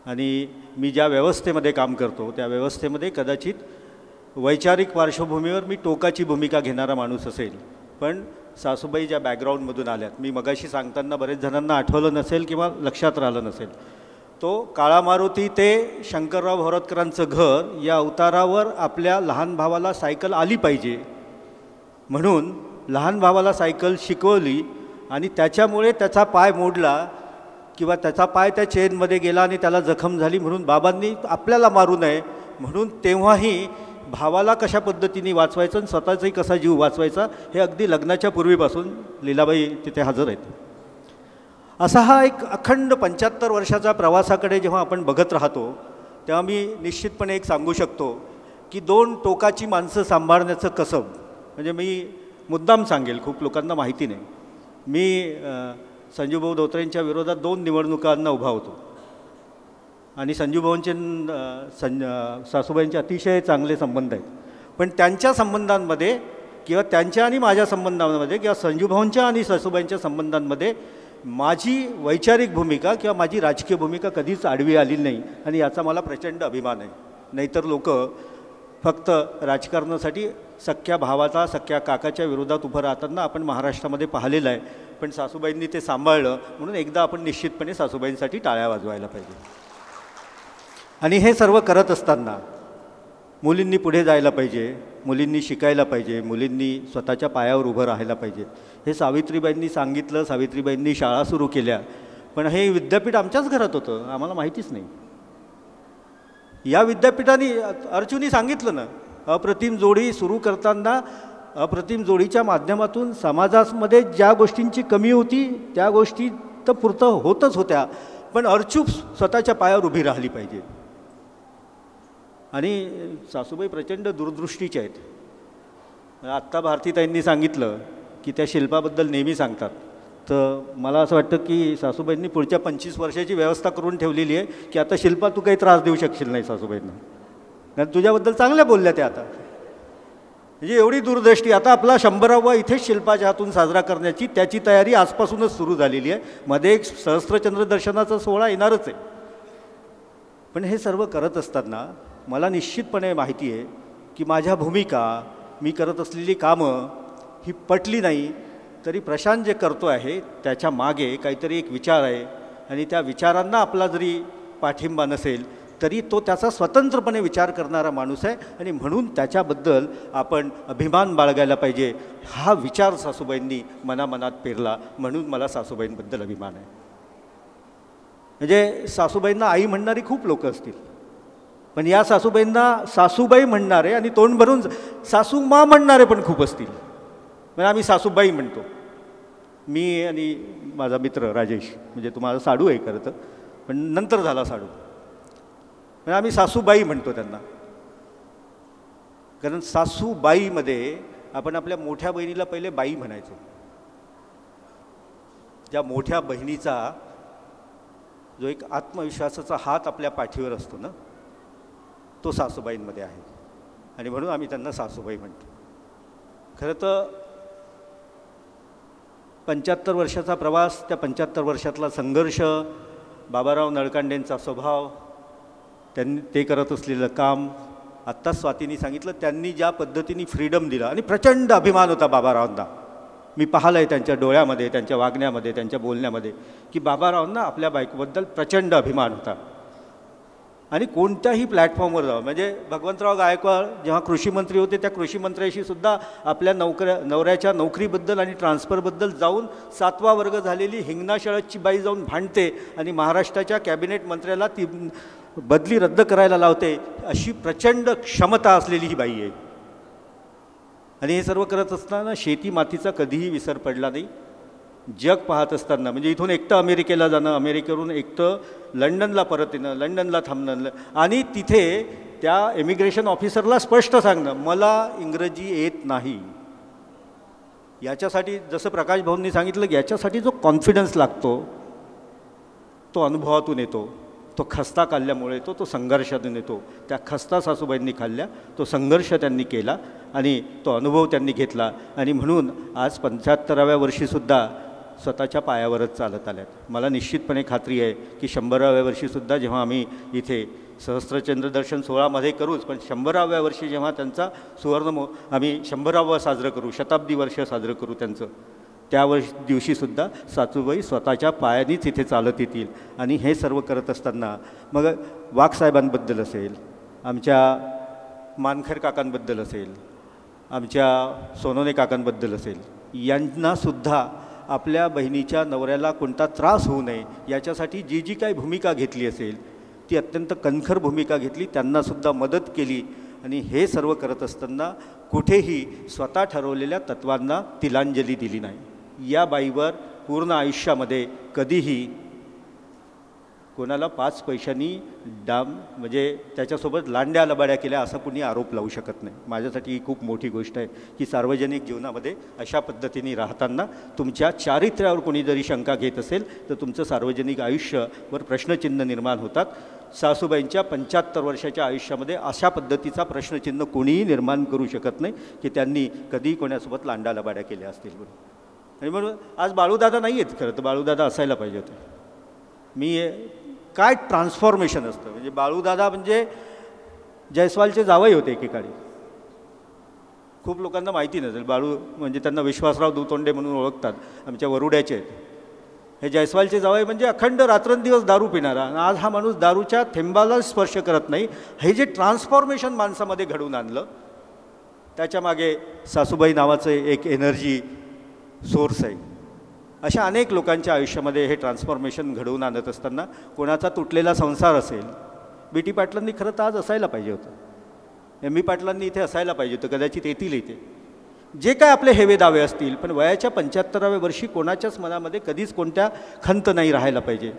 आणि मी ज्या व्यवस्थेमध्ये काम करतो त्या व्यवस्थेमध्ये कदाचित वैचारिक पार्श्वभूमीवर मी टोकाची भूमिका घेणारा माणूस असेल. पण सासूबाई ज्या बॅकग्राऊंडमधून आल्यात, मी मगाशी सांगताना बरेच जणांना आठवलं नसेल किंवा लक्षात राहिलं नसेल, तो काळा मारुती ते शंकरराव होरतकरांचं घर या अवतारावर आपल्या लहान भावाला सायकल आली पाहिजे म्हणून लहान भावाला सायकल शिकवली आणि त्याच्यामुळे त्याचा पाय मोडला किंवा त्याचा पाय त्या चेनमध्ये गेला आणि त्याला जखम झाली म्हणून बाबांनी आपल्याला मारू नये म्हणून तेव्हाही भावाला कशा पद्धतीने वाचवायचं आणि स्वतःचाही कसा जीव वाचवायचा हे अगदी लग्नाच्या पूर्वीपासून लीलाबाई तिथे हजर आहेत. असा हा एक अखंड 75 वर्षाचा प्रवासाकडे जेव्हा आपण बघत राहतो तेव्हा मी निश्चितपणे एक सांगू शकतो की 2 टोकाची माणसं सांभाळण्याचं कसब, म्हणजे मी मुद्दाम सांगेल, खूप लोकांना माहिती नाही, मी संजूभाऊ धोत्रेंच्या विरोधात 2 निवडणुकांना उभा होतो आणि संजूभाऊंचे सासूबाईंचे अतिशय चांगले संबंध आहेत. पण त्यांच्या संबंधांमध्ये किंवा त्यांच्या आणि माझ्या संबंधांमध्ये किंवा संजूभाऊंच्या आणि सासूबाईंच्या संबंधांमध्ये माझी वैचारिक भूमिका किंवा माझी राजकीय भूमिका कधीच आडवी आली नाही आणि याचा मला प्रचंड अभिमान आहे. नाहीतर लोक फक्त राजकारणासाठी सख्या भावाचा सख्या काकाच्या विरोधात उभं राहताना आपण महाराष्ट्रामध्ये पाहिलेलं आहे. पण सासूबाईंनी ते सांभाळलं म्हणून एकदा आपण निश्चितपणे सासूबाईंसाठी टाळ्या वाजवायला पाहिजे. आणि हे सर्व करत असताना मुलींनी पुढे जायला पाहिजे, मुलींनी शिकायला पाहिजे, मुलींनी स्वतःच्या पायावर उभं राहायला पाहिजे. हे सावित्रीबाईंनी सांगितलं, सावित्रीबाईंनी शाळा सुरू केल्या, पण हे विद्यापीठ आमच्याच घरात होतं, आम्हाला माहितीच नाही. या विद्यापीठाने अर्जुनी सांगितलं ना, अप्रतिम जोडी सुरू करताना अप्रतिम जोडीच्या माध्यमातून समाजामध्ये ज्या गोष्टींची कमी होती त्या गोष्टी तर पुरतं होतच होत्या, पण अर्चू स्वतःच्या पायावर उभी राहिली पाहिजे. आणि सासूबाई प्रचंड दूरदृष्टीच्या आहेत. आत्ता भारतीताईंनी सांगितलं की त्या शिल्पाबद्दल नेहमी सांगतात, तर मला असं वाटतं की सासूबाईंनी पुढच्या 25 वर्षाची व्यवस्था करून ठेवलेली आहे की आता शिल्पा तू काही त्रास देऊ शकशील नाही सासूबाईंना, कारण तुझ्याबद्दल चांगल्या बोलल्या त्या. आता म्हणजे एवढी दूरदृष्टी. आता आपला 100वा इथेच शिल्पाच्या हातून साजरा करण्याची त्याची तयारी आजपासूनच सुरू झालेली आहे. मध्ये एक सहस्त्रचंद्र दर्शनाचा सोहळा येणारच आहे. पण हे सर्व करत असताना मला निश्चितपणे माहिती आहे की माझ्या भूमिका, मी करत असलेली कामं ही पटली नाही तरी प्रशांत जे करतो आहे त्याच्या मागे काहीतरी एक विचार आहे आणि त्या विचारांना आपला जरी पाठिंबा नसेल तरी तो त्याचा स्वतंत्रपणे विचार करणारा माणूस आहे आणि म्हणून त्याच्याबद्दल आपण अभिमान बाळगायला पाहिजे. हा विचार सासूबाईंनी मनामनात पेरला म्हणून मला सासूबाईंबद्दल अभिमान आहे. म्हणजे सासूबाईंना आई म्हणणारी खूप लोक असतील, पण या सासूबाईंना सासूबाई म्हणणारे आणि तोंड भरून सासूमा म्हणणारे पण खूप असतील. म्हणजे आम्ही सासूबाई म्हणतो. मी आणि माझा मित्र राजेश, म्हणजे तुम्हाला साडू आहे खरं तर, पण नंतर झाला साडू, म्हणजे आम्ही सासूबाई म्हणतो त्यांना. कारण सासूबाईमध्ये आपण आपल्या मोठ्या बहिणीला पहिले बाई म्हणायचो. ज्या मोठ्या बहिणीचा जो एक आत्मविश्वासाचा हात आपल्या पाठीवर असतो ना, तो सासूबाईंमध्ये आहे आणि म्हणून आम्ही त्यांना सासूबाई म्हणतो. खरं तर 75 वर्षाचा प्रवास, त्या 75 वर्षातला संघर्ष, बाबाराव नळकांडेंचा स्वभाव, त्यांनी ते करत असलेलं काम, आत्ताच स्वातींनी सांगितलं त्यांनी ज्या पद्धतीने फ्रीडम दिला आणि प्रचंड अभिमान होता बाबारावांना. मी पाहिलं आहे त्यांच्या डोळ्यामध्ये, त्यांच्या वागण्यामध्ये, त्यांच्या बोलण्यामध्ये की बाबारावांना आपल्या बायकोबद्दल प्रचंड अभिमान होता. आणि कोणत्याही प्लॅटफॉर्मवर जावं. म्हणजे भगवंतराव गायकवाड जेव्हा कृषी मंत्री होते त्या कृषी मंत्र्याशी सुद्धा आपल्या नवऱ्याच्या नोकरीबद्दल आणि ट्रान्सफरबद्दल जाऊन 7वा वर्ग झालेली हिंगणा शाळेची बाई जाऊन भांडते आणि महाराष्ट्राच्या कॅबिनेट मंत्र्याला ती बदली रद्द करायला लावते. अशी प्रचंड क्षमता असलेली ही बाई आहे. आणि हे सर्व करत असताना शेती मातीचा कधीही विसर पडला नाही. जग पाहत असताना म्हणजे इथून एकटं अमेरिकेला जाणं, अमेरिकेवरून एकटं लंडनला परत येणं, लंडनला थांबणं आणि तिथे त्या इमिग्रेशन ऑफिसरला स्पष्ट सांगणं मला इंग्रजी येत नाही. याच्यासाठी जसं प्रकाश भाऊंनी सांगितलं की याच्यासाठी जो कॉन्फिडन्स लागतो तो अनुभवातून येतो, तो खस्ता खाल्ल्यामुळे येतो, तो संघर्षातून येतो. त्या खस्ता सासूबाईंनी खाल्ल्या, तो संघर्ष त्यांनी केला आणि तो अनुभव त्यांनी घेतला आणि म्हणून आज 75व्या वर्षीसुद्धा स्वतःच्या पायावरच चालत आल्यात. मला निश्चितपणे खात्री आहे की 100व्या वर्षीसुद्धा जेव्हा आम्ही इथे सहस्त्रचंद्र दर्शन सोहळामध्ये करूच, पण 100व्या वर्षी जेव्हा त्यांचा आम्ही 100वा साजरं करू, शताब्दी वर्ष साजरं करू त्यांचं, त्या दिवशीसुद्धा सासूबाई स्वतःच्या पायानेच इथे चालत येतील. आणि हे सर्व करत असताना मग वाघसाहेबांबद्दल असेल, आमच्या मानखर काकांबद्दल असेल, आमच्या सोनोने काकांबद्दल असेल, यांनासुद्धा आपल्या बहिणीच्या नवऱ्याला कोणता त्रास होऊ नये याच्यासाठी जी जी काही भूमिका घेतली असेल ती अत्यंत कणखर भूमिका घेतली, त्यांनासुद्धा मदत केली. आणि हे सर्व करत असताना कुठेही स्वतः ठरवलेल्या तत्वांना तिलांजली दिली नाही. या बाईवर पूर्ण आयुष्यामध्ये कधीही कोणाला 5 पैशांनी म्हणजे त्याच्यासोबत लांड्या लबाड्या केल्या असा कुणी आरोप लावू शकत नाही. माझ्यासाठी ही खूप मोठी गोष्ट आहे की सार्वजनिक जीवनामध्ये अशा पद्धतीने राहताना तुमच्या चारित्र्यावर कोणी जरी शंका घेत असेल तर तुमचं सार्वजनिक आयुष्यावर प्रश्नचिन्ह निर्माण होतात. सासूबाईंच्या 75 वर्षाच्या आयुष्यामध्ये अशा पद्धतीचा प्रश्नचिन्ह कोणीही निर्माण करू शकत नाही की त्यांनी कधी कोणासोबत लांडा लबाड्या केल्या असतील म्हणून. आणि म्हणून आज बाळूदादा नाही आहेत, खरं तर बाळूदादा असायला पाहिजे होते. मी काय ट्रान्सफॉर्मेशन असतं म्हणजे बाळूदादा म्हणजे जयस्वालचे जावई होते एकेकाळी. खूप लोकांना माहिती नसेल, बाळू म्हणजे त्यांना विश्वासराव दुतोंडे म्हणून ओळखतात, आमच्या वरुड्याचे आहेत. हे जयस्वालचे जावई म्हणजे अखंड रात्रंदिवस दारू पिणारा. आज हा माणूस दारूच्या थेंबाला स्पर्श करत नाही. हे जे ट्रान्सफॉर्मेशन माणसामध्ये घडवून आणलं त्याच्यामागे सासूबाई नावाचं एक एनर्जी सोर्स आहे. अशा अनेक लोकांच्या आयुष्यामध्ये हे ट्रान्सफॉर्मेशन घडवून आणत असताना कोणाचा तुटलेला संसार असेल, बी.टी. पाटलांनी खरं तर आज असायला पाहिजे होतं, एम.बी. पाटलांनी इथे असायला पाहिजे होतं, कदाचित येतील इथे. जे काय आपले हेवे दावे असतील, पण वयाच्या 75व्या वर्षी कोणाच्याच मनामध्ये कधीच कोणत्या खंत नाही राहायला पाहिजे.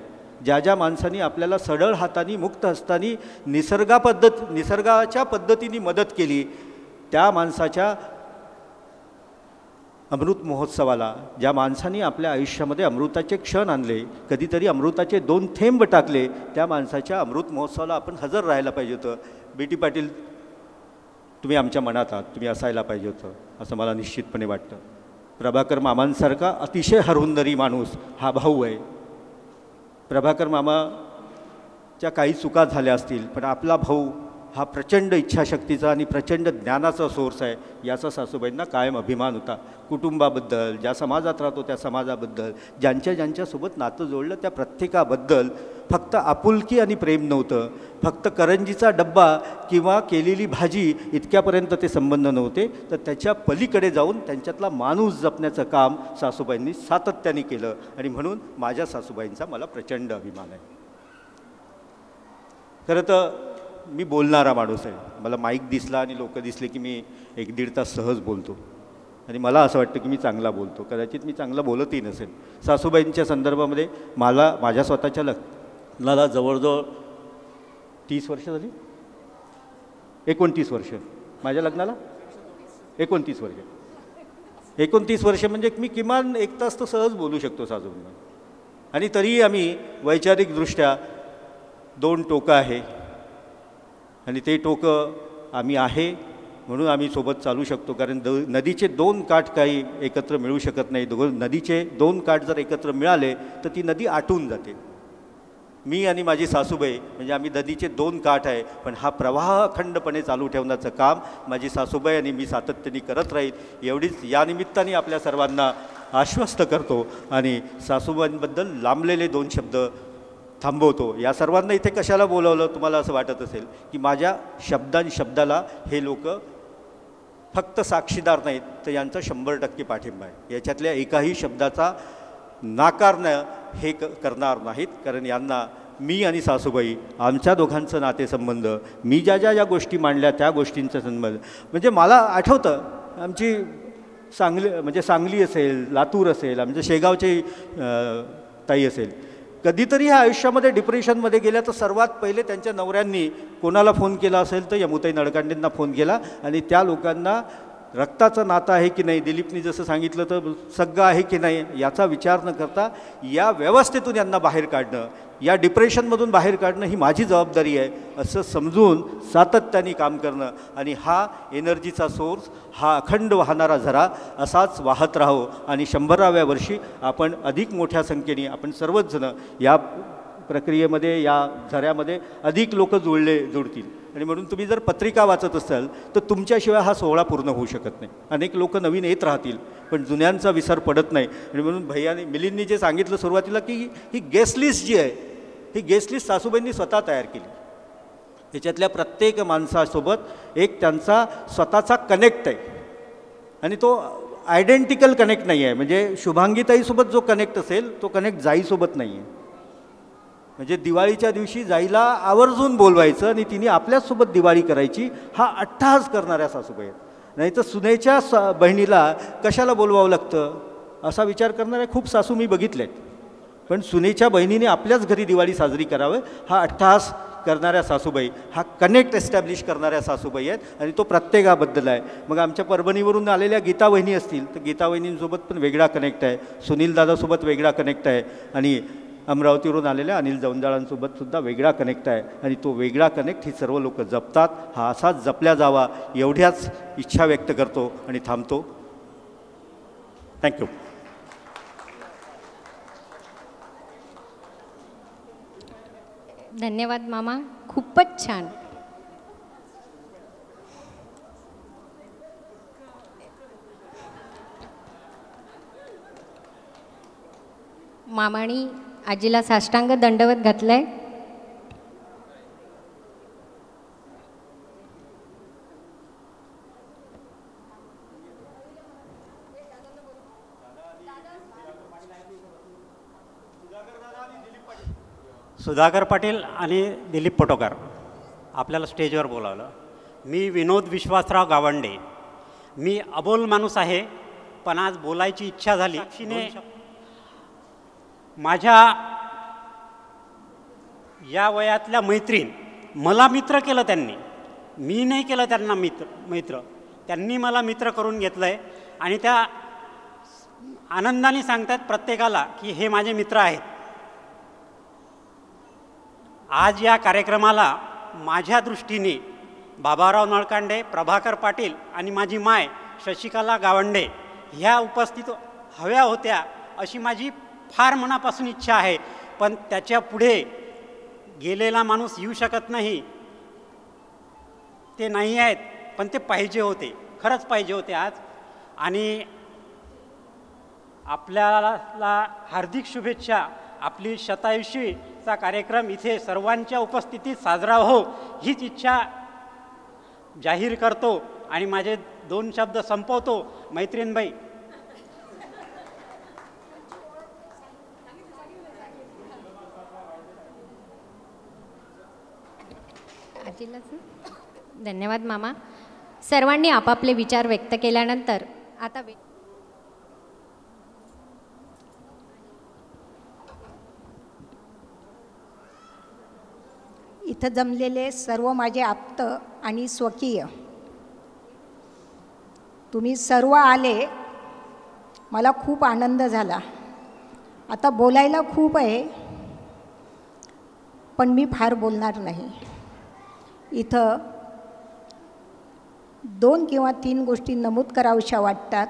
ज्या ज्या माणसांनी आपल्याला सढळ हाताने मुक्त हस्तानी निसर्गाच्या पद्धतीने मदत केली त्या माणसाच्या अमृत महोत्सवाला, ज्या माणसांनी आपल्या आयुष्यामध्ये अमृताचे क्षण आणले, कधीतरी अमृताचे 2 थेंब टाकले, त्या माणसाच्या अमृत महोत्सवाला आपण हजर राहायला पाहिजे होतं. बी.टी. पाटील तुम्ही आमच्या मनात आहात, तुम्ही असायला पाहिजे होतं असं मला निश्चितपणे वाटतं. प्रभाकर मामांसारखा अतिशय हरहुन्नरी माणूस हा भाऊ आहे. प्रभाकर मामाच्या काही चुका झाल्या असतील, पण आपला भाऊ हा प्रचंड इच्छाशक्तीचा आणि प्रचंड ज्ञानाचा सोर्स आहे, याचा सासूबाईंना कायम अभिमान होता. कुटुंबाबद्दल, ज्या समाजात राहतो त्या समाजाबद्दल, ज्यांच्यासोबत नातं जोडलं त्या प्रत्येकाबद्दल फक्त आपुलकी आणि प्रेम नव्हतं, फक्त करंजीचा डब्बा किंवा केलेली भाजी इतक्यापर्यंत ते संबंध नव्हते, तर त्याच्या पलीकडे जाऊन त्यांच्यातला माणूस जपण्याचं काम सासूबाईंनी सातत्याने केलं. आणि म्हणून माझ्या सासूबाईंचा मला प्रचंड अभिमान आहे. खरं तर मी बोलणारा माणूस आहे, मला माईक दिसला आणि लोक दिसले की मी 1-1.5 तास सहज बोलतो आणि मला असं वाटतं की मी चांगला बोलतो. कदाचित मी चांगला बोलतही नसेल. सासूबाईंच्या संदर्भामध्ये माझ्या स्वतःच्या लग्नाला जवळजवळ 30 वर्ष झाली, 29 वर्ष. माझ्या लग्नाला 29 वर्ष. 29 वर्ष म्हणजे मी किमान 1 तास तर सहज बोलू शकतो सासूबाईंना. आणि तरीही आम्ही वैचारिकदृष्ट्या 2 टोकं आहे आणि ते टोकं आम्ही आहे म्हणून आम्ही सोबत चालू शकतो. कारण नदीचे 2 काठ काही एकत्र मिळू शकत नाही. नदीचे 2 काठ जर एकत्र मिळाले तर ती नदी आटून जाते. मी आणि माझी सासूबाई म्हणजे आम्ही नदीचे 2 काठ आहे, पण हा प्रवाह अखंडपणे चालू ठेवण्याचं काम माझी सासूबाई आणि मी सातत्याने करत राहील, एवढीच या निमित्ताने आपल्या सर्वांना आश्वस्त करतो. आणि सासूबाईंबद्दल लांबलेले 2 शब्द थांबवतो. या सर्वांना इथे कशाला बोलावलं तुम्हाला असं वाटत असेल की माझ्या शब्दाला हे लोक फक्त साक्षीदार नाहीत, तर यांचा 100% पाठिंबा आहे. याच्यातल्या एकाही शब्दाचा नाकारणं हे करणार नाहीत, कारण यांना मी आणि सासूबाई आमच्या दोघांचं नातेसंबंध, मी ज्या गोष्टी मांडल्या त्या गोष्टींचा संबंध, म्हणजे मला आठवतं आमची सांगली असेल, लातूर असेल, आमच्या शेगावची ताई असेल, कधीतरी ह्या आयुष्यामध्ये डिप्रेशनमध्ये गेल्या तर सर्वात पहिले त्यांच्या नवऱ्यांनी कोणाला फोन केला असेल तर यमुताई नळकांडेंना फोन केला आणि त्या लोकांना रक्ताचं नातं आहे की नाही, दिलीपनी जसं सांगितलं तर सगळं आहे की नाही याचा विचार न करता या व्यवस्थेतून यांना बाहेर काढणं, या डिप्रेशनमधून बाहेर काढणं ही माझी जबाबदारी आहे असं समजून सातत्याने काम करणं आणि हा एनर्जीचा सोर्स, हा अखंड वाहणारा झरा असाच वाहत राहो आणि 100व्या वर्षी आपण अधिक मोठ्या संख्येने आपण सर्वच जण या प्रक्रियेमध्ये, या झऱ्यामध्ये अधिक लोक जुळतील. आणि म्हणून तुम्ही जर पत्रिका वाचत असाल तर तुमच्याशिवाय हा सोहळा पूर्ण होऊ शकत नाही. अनेक लोक नवीन येत राहतील पण जुन्यांचा विसर पडत नाही. आणि म्हणून भैयाने मिलिंदनी जे सांगितलं सुरुवातीला की ही गेस्ट लिस्ट जी आहे, ही गेस्ट लिस्ट सासूबाईंनी स्वतः तयार केली. त्याच्यातल्या प्रत्येक माणसासोबत एक त्यांचा स्वतःचा कनेक्ट आहे आणि तो आयडेंटिकल कनेक्ट नाही आहे. म्हणजे शुभांगीताईसोबत जो कनेक्ट असेल तो कनेक्ट जाईसोबत नाही आहे. म्हणजे दिवाळीच्या दिवशी जाईला आवर्जून बोलवायचं आणि तिने आपल्यासोबत दिवाळी करायची, हा अट्टहास करणाऱ्या सासूबाई आहेत. नाही तर सुनेच्या बहिणीला कशाला बोलवावं लागतं असा विचार करणाऱ्या खूप सासू मी बघितले आहेत. पण सुनेच्या बहिणीने आपल्याच घरी दिवाळी साजरी करावं हा अट्टहास करणाऱ्या सासूबाई, हा कनेक्ट एस्टॅब्लिश करणाऱ्या सासूबाई आहेत आणि तो प्रत्येकाबद्दल आहे. मग आमच्या परभणीवरून आलेल्या गीता वहिनी असतील तर गीता वहिनींसोबत पण वेगळा कनेक्ट आहे, सुनील दादासोबत वेगळा कनेक्ट आहे आणि अमरावतीवरून आलेल्या अनिल जवंजाळांसोबतसुद्धा वेगळा कनेक्ट आहे आणि तो वेगळा कनेक्ट ही सर्व लोक जपतात. हा असाच जपल्या जावा एवढ्याच इच्छा व्यक्त करतो आणि थांबतो. थँक्यू. धन्यवाद मामा, खूपच छान. मामानी आजीला साष्टांग दंडवत घातलाय. सुधाकर पाटील आणि दिलीप पटोकर आपल्याला स्टेजवर बोलावलं. मी विनोद विश्वासराव गावंडे. मी अबोल माणूस आहे पण आज बोलायची इच्छा झाली. माझ्या या वयातल्या मैत्रीण, मला मित्र केलं त्यांनी, मी नाही केलं त्यांना मित्र. त्यांनी मला मित्र करून घेतलं आहे आणि त्या आनंदाने सांगतात प्रत्येकाला की हे माझे मित्र आहेत. आज या कार्यक्रमाला माझ्या दृष्टीने बाबाराव नळकांडे, प्रभाकर पाटील आणि माझी माय शशिकला गावंडे ह्या उपस्थित हव्या होत्या अशी माझी फार मनापासून इच्छा आहे. पण त्याच्या पुढे गेलेला माणूस येऊ शकत नाही, ते नाही आहेत, पण ते पाहिजे होते, खरंच पाहिजे होते आज. आणि आपल्याला हार्दिक शुभेच्छा. आपली शतायुषीचा कार्यक्रम इथे सर्वांच्या उपस्थितीत साजरा हो हीच इच्छा जाहीर करतो आणि माझे 2 शब्द संपवतो. मैत्रीणबाई, धन्यवाद मामा. सर्वांनी आपापले विचार व्यक्त केल्यानंतर आता इथं जमलेले सर्व माझे आप्त आणि स्वकीय, तुम्ही सर्व आले, मला खूप आनंद झाला. आता बोलायला खूप आहे पण मी फार बोलणार नाही. इथं 2 किंवा 3 गोष्टी नमूद कराव्याशा वाटतात.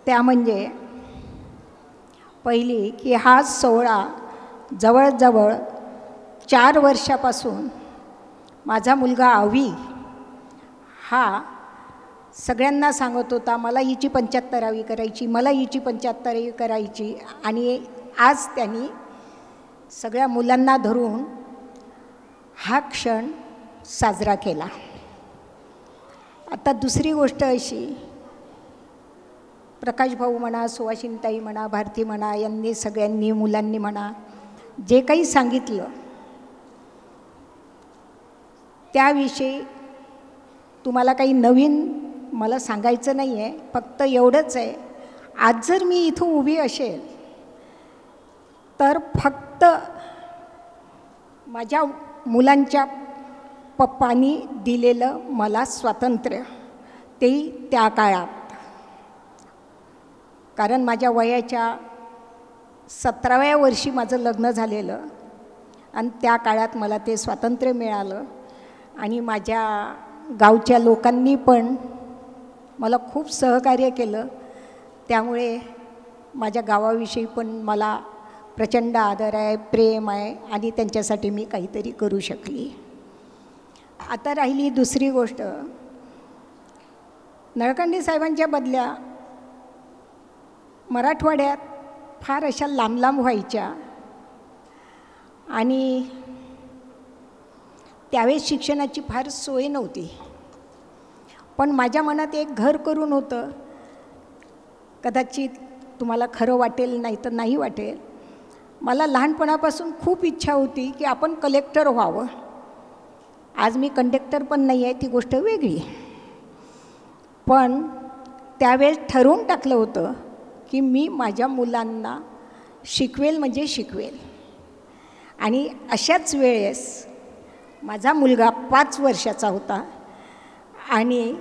त्या म्हणजे पहिली की हा सोहळा जवळजवळ 4 वर्षापासून माझा मुलगा आवी हा सगळ्यांना सांगत होता मला हिची 75वी करायची, मला हिची 75वी करायची. आणि आज त्यांनी सगळ्या मुलांना धरून हा क्षण साजरा केला. आता दुसरी गोष्ट अशी, प्रकाश भाऊ म्हणा, सुवासिनीताई म्हणा, भारती म्हणा, यांनी सगळ्यांनी मुलांनी म्हणा जे काही सांगितलं त्याविषयी तुम्हाला काही नवीन मला सांगायचं नाही आहे. फक्त एवढंच आहे, आज जर मी इथं उभी असेल तर फक्त माझ्या मुलांच्या पप्पांनी दिलेलं मला स्वातंत्र्य, तेही त्या काळात. कारण माझ्या वयाच्या 17व्या वर्षी माझं लग्न झालेलं आणि त्या काळात मला ते स्वातंत्र्य मिळालं. आणि माझ्या गावच्या लोकांनी पण मला खूप सहकार्य केलं. त्यामुळे माझ्या गावाविषयी पण मला प्रचंड आदर आहे, प्रेम आहे आणि त्यांच्यासाठी मी काहीतरी करू शकली. आता राहिली दुसरी गोष्ट, नळकांडे साहेबांच्या बदल्या मराठवाड्यात फार अशा लांब लांब व्हायच्या आणि त्यावेळेस शिक्षणाची फार सोय नव्हती. पण माझ्या मनात एक घर करून होतं. कदाचित तुम्हाला खरं वाटेल, नाही तर नाही वाटेल, मला लहानपणापासून खूप इच्छा होती की आपण कलेक्टर व्हावं. आज मी कंडक्टर पण नाही आहे, ती गोष्ट वेगळी. पण त्यावेळेस ठरवून टाकलं होतं की मी माझ्या मुलांना शिकवेल म्हणजे शिकवेल. आणि अशाच वेळेस माझा मुलगा 5 वर्षाचा होता आणि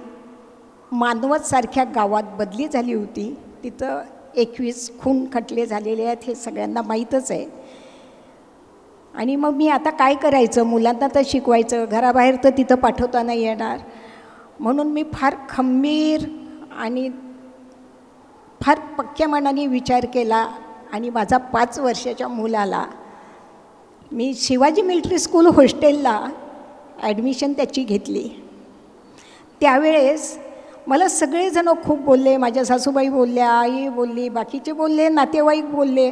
मानवतसारख्या गावात बदली झाली होती. तिथं 21 खून खटले झालेले आहेत, हे सगळ्यांना माहीतच आहे. आणि मग मी आता काय करायचं, मुलांना तर शिकवायचं, घराबाहेर तर तिथं पाठवता नाही येणार. म्हणून मी फार खंबीर आणि फार पक्क्या मनाने विचार केला आणि माझा 5 वर्षाच्या मुलाला मी शिवाजी मिलिटरी स्कूल हॉस्टेलला ॲडमिशन त्याची घेतली. त्यावेळेस मला सगळेजण खूप बोलले, माझ्या सासूबाई बोलल्या, आई बोलली, बाकीचे बोलले, नातेवाईक बोलले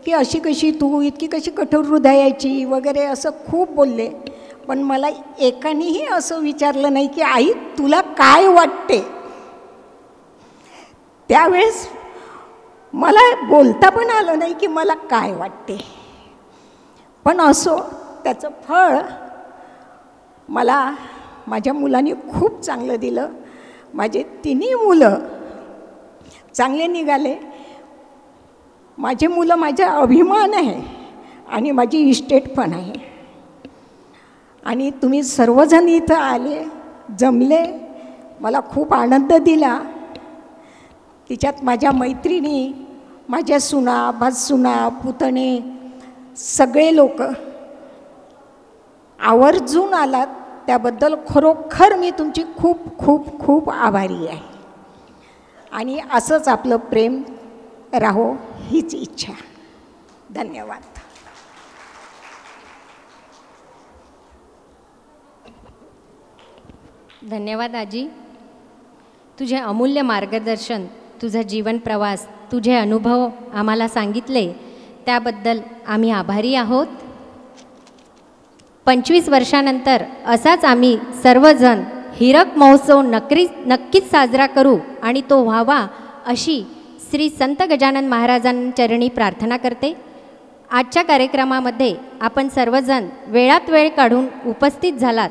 की अशी कशी तू, इतकी कशी कठोर हृदयाची वगैरे, असं खूप बोलले. पण मला एकानेही असं विचारलं नाही की आई तुला काय वाटते. त्यावेळेस मला बोलता पण आलं नाही की मला काय वाटते. पण असो, त्याचं फळ मला माझ्या मुलांनी खूप चांगलं दिलं. माझे 3 मुलं चांगले निघाले. माझे मुलं माझा अभिमान आहे आणि माझी इस्टेट पण आहे. आणि तुम्ही सर्वजण इथं आले, जमले, मला खूप आनंद दिला. तिच्यात माझ्या मैत्रिणी, माझ्या सुना, भासुना, पुतणे, सगळे लोक आवर्जून आलात, त्याबद्दल खरोखर मी तुमची खूप खूप खूप आभारी आहे. आणि असंच आपलं प्रेम राहो हीच इच्छा. धन्यवाद. धन्यवाद आजी. तुझे अमूल्य मार्गदर्शन, तुझा जीवन प्रवास, तुझे अनुभव आम्हाला सांगितले त्याबद्दल आम्ही आभारी आहोत. 25 वर्षानंतर असाच आम्ही सर्वजण हीरक महोत्सव नक्कीच साजरा करू आणि तो व्हावा अशी श्री संत गजानन महाराजांचरणी प्रार्थना करते. आजच्या कार्यक्रमामध्ये आपण सर्वजण वेळात वेळ काढून उपस्थित झालात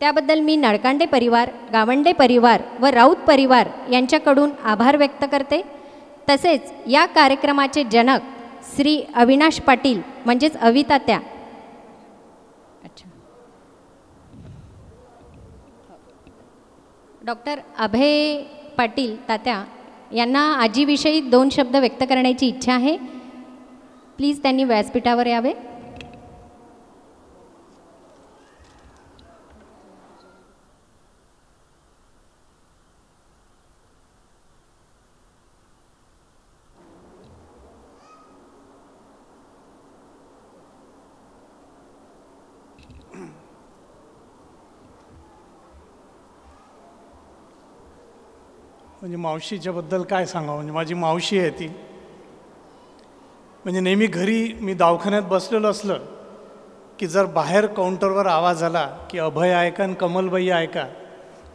त्याबद्दल मी नळकांडे परिवार, गावंडे परिवार व राऊत परिवार यांच्याकडून आभार व्यक्त करते. तसेच या कार्यक्रमाचे जनक श्री अविनाश पाटील म्हणजेच अवितात्या, डॉक्टर अभय पाटील तात्या यांना आजीविषयी 2 शब्द व्यक्त करण्याची इच्छा आहे. प्लीज त्यांनी व्यासपीठावर यावे. म्हणजे मावशीच्याबद्दल काय सांगावं, म्हणजे माझी मावशी आहे ती. म्हणजे नेहमी घरी मी दवाखान्यात बसलेलो असलं की जर बाहेर काउंटरवर आवाज आला की अभय आहे का आणि कमलबाई आहे का,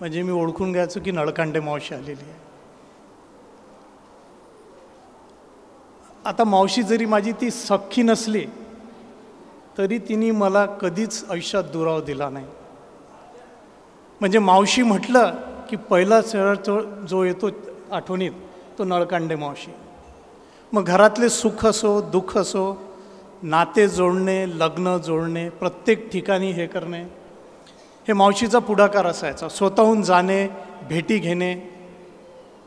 म्हणजे मी ओळखून घ्यायचो की नळकांडे मावशी आलेली आहे. आता मावशी जरी माझी ती सख्खी नसली तरी तिने मला कधीच आयुष्यात दुरावा दिला नाही. म्हणजे मावशी म्हटलं की पहिला सरळ जो येतो आठवणीत तो नळकांडे मावशी. मग घरातले सुख असो दुःख असो, नाते जोडणे, लग्न जोडणे, प्रत्येक ठिकाणी हे करणे, हे मावशीचा पुढाकार असायचा. स्वतःहून जाणे, भेटी घेणे.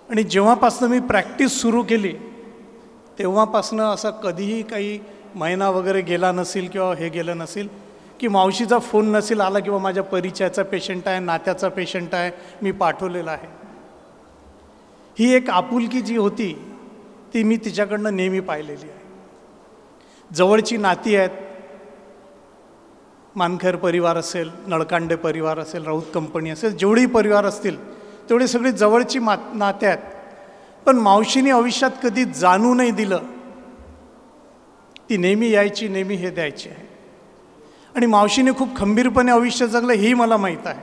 आणि जेव्हापासनं मी प्रॅक्टिस सुरू केली तेव्हापासनं असं कधीही काही महिना वगैरे गेला नसेल किंवा हे गेलं नसेल की मावशीचा फोन नसेल आला किंवा माझ्या परिचयाचा पेशंट आहे, नात्याचा पेशंट आहे, मी पाठवलेला आहे. ही एक आपुलकी जी होती ती मी तिच्याकडनं नेहमी पाहिलेली आहे. जवळची नाती आहेत, मानखैर परिवार असेल, नळकांडे परिवार असेल, राऊत कंपनी असेल, जेवढेही परिवार असतील तेवढी सगळी जवळची नाते आहेत. पण मावशीने आयुष्यात कधी जाणू नाही दिलं. ती नेहमी यायची, नेहमी हे द्यायची आहे. आणि मावशीने खूप खंबीरपणे आयुष्य जगलं हेही मला माहीत आहे.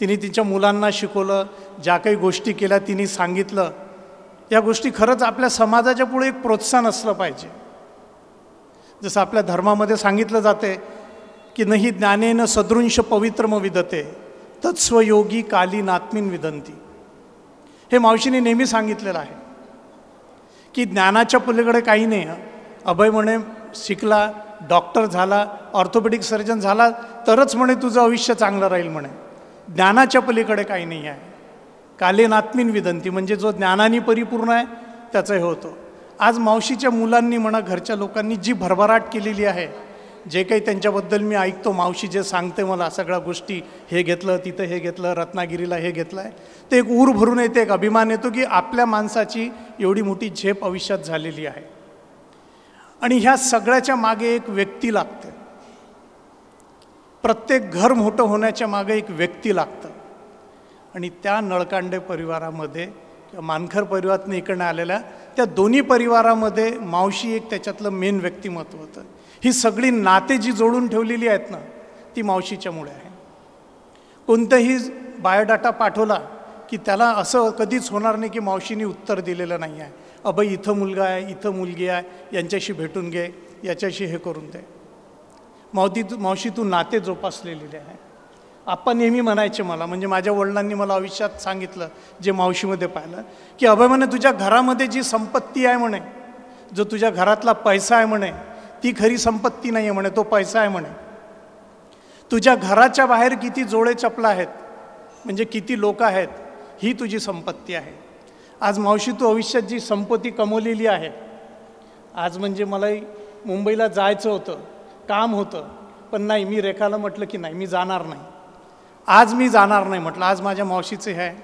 तिने तिच्या मुलांना शिकवलं, ज्या काही गोष्टी केल्या तिने सांगितलं. या गोष्टी खरंच आपल्या समाजाच्या पुढे एक प्रोत्साहन असलं पाहिजे. जसं आपल्या धर्मामध्ये सांगितलं जाते की नाही ज्ञानेन सदृंश पवित्रम विदते तत्स्वयोगी काली नात्मीन विदंती. हे मावशीने नेहमी सांगितलेलं आहे की ज्ञानाच्या पलीकडे काही नाही. अभय म्हणे शिकला, डॉक्टर झाला, ऑर्थोपेडिक सर्जन झाला तरच म्हणे तुझं आयुष्य चांगलं राहील म्हणे. ज्ञानाच्या पलीकडे काही नाही आहे. काले नात्मीन विदंती म्हणजे जो ज्ञानाने परिपूर्ण आहे त्याचं हे होतं. आज मावशीच्या मुलांनी म्हणा, घरच्या लोकांनी जी भरभराट केलेली आहे, जे काही त्यांच्याबद्दल मी ऐकतो, मावशी जे सांगते मला सगळ्या गोष्टी, हे घेतलं, तिथं हे घेतलं, रत्नागिरीला हे घेतलं आहे, ते एक ऊर भरून येते, एक अभिमान येतो की आपल्या माणसाची एवढी मोठी झेप आयुष्यात झालेली आहे. आणि ह्या सगळ्याच्या मागे एक व्यक्ती लागते. प्रत्येक घर मोठं होण्याच्या मागे एक व्यक्ती लागतं. आणि त्या नळकांडे परिवारामध्ये किंवा मानखर परिवारातून इकडनं आलेल्या त्या दोन्ही परिवारामध्ये मावशी एक त्याच्यातलं मेन व्यक्तिमत्व होतं. ही सगळी नाते जी जोडून ठेवलेली आहेत ना ती मावशीच्यामुळे आहे. कोणताही बायोडाटा पाठवला की त्याला असं कधीच होणार नाही की मावशीने उत्तर दिलेलं नाही आहे. अभय इथं मुलगा आहे, इथं मुलगी आहे, यांच्याशी भेटून घे, याच्याशी हे करून दे. मावशी तू नाते जोपासलेले आहे. आप्पा नेहमी म्हणायचे मला, म्हणजे माझ्या वडिलांनी मला आयुष्यात सांगितलं जे मावशीमध्ये पाहिलं की अभय म्हणे तुझ्या घरामध्ये जी संपत्ती आहे म्हणे, जो तुझ्या घरातला पैसा आहे म्हणे, ती खरी संपत्ती नाही आहे म्हणे, तो पैसा आहे म्हणे. तुझ्या घराच्या बाहेर किती जोडे चपला आहेत, म्हणजे किती लोक आहेत, ही तुझी संपत्ती आहे. आज मावशी तू आयुष्यात जी संपत्ती कमवलेली आहे, आज म्हणजे मलाही मुंबईला जायचं होतं, काम होतं, पण नाही, मी रेखाला म्हटलं की नाही मी जाणार नाही, आज मी जाणार नाही म्हटलं. आज माझ्या मावशीचे आहे.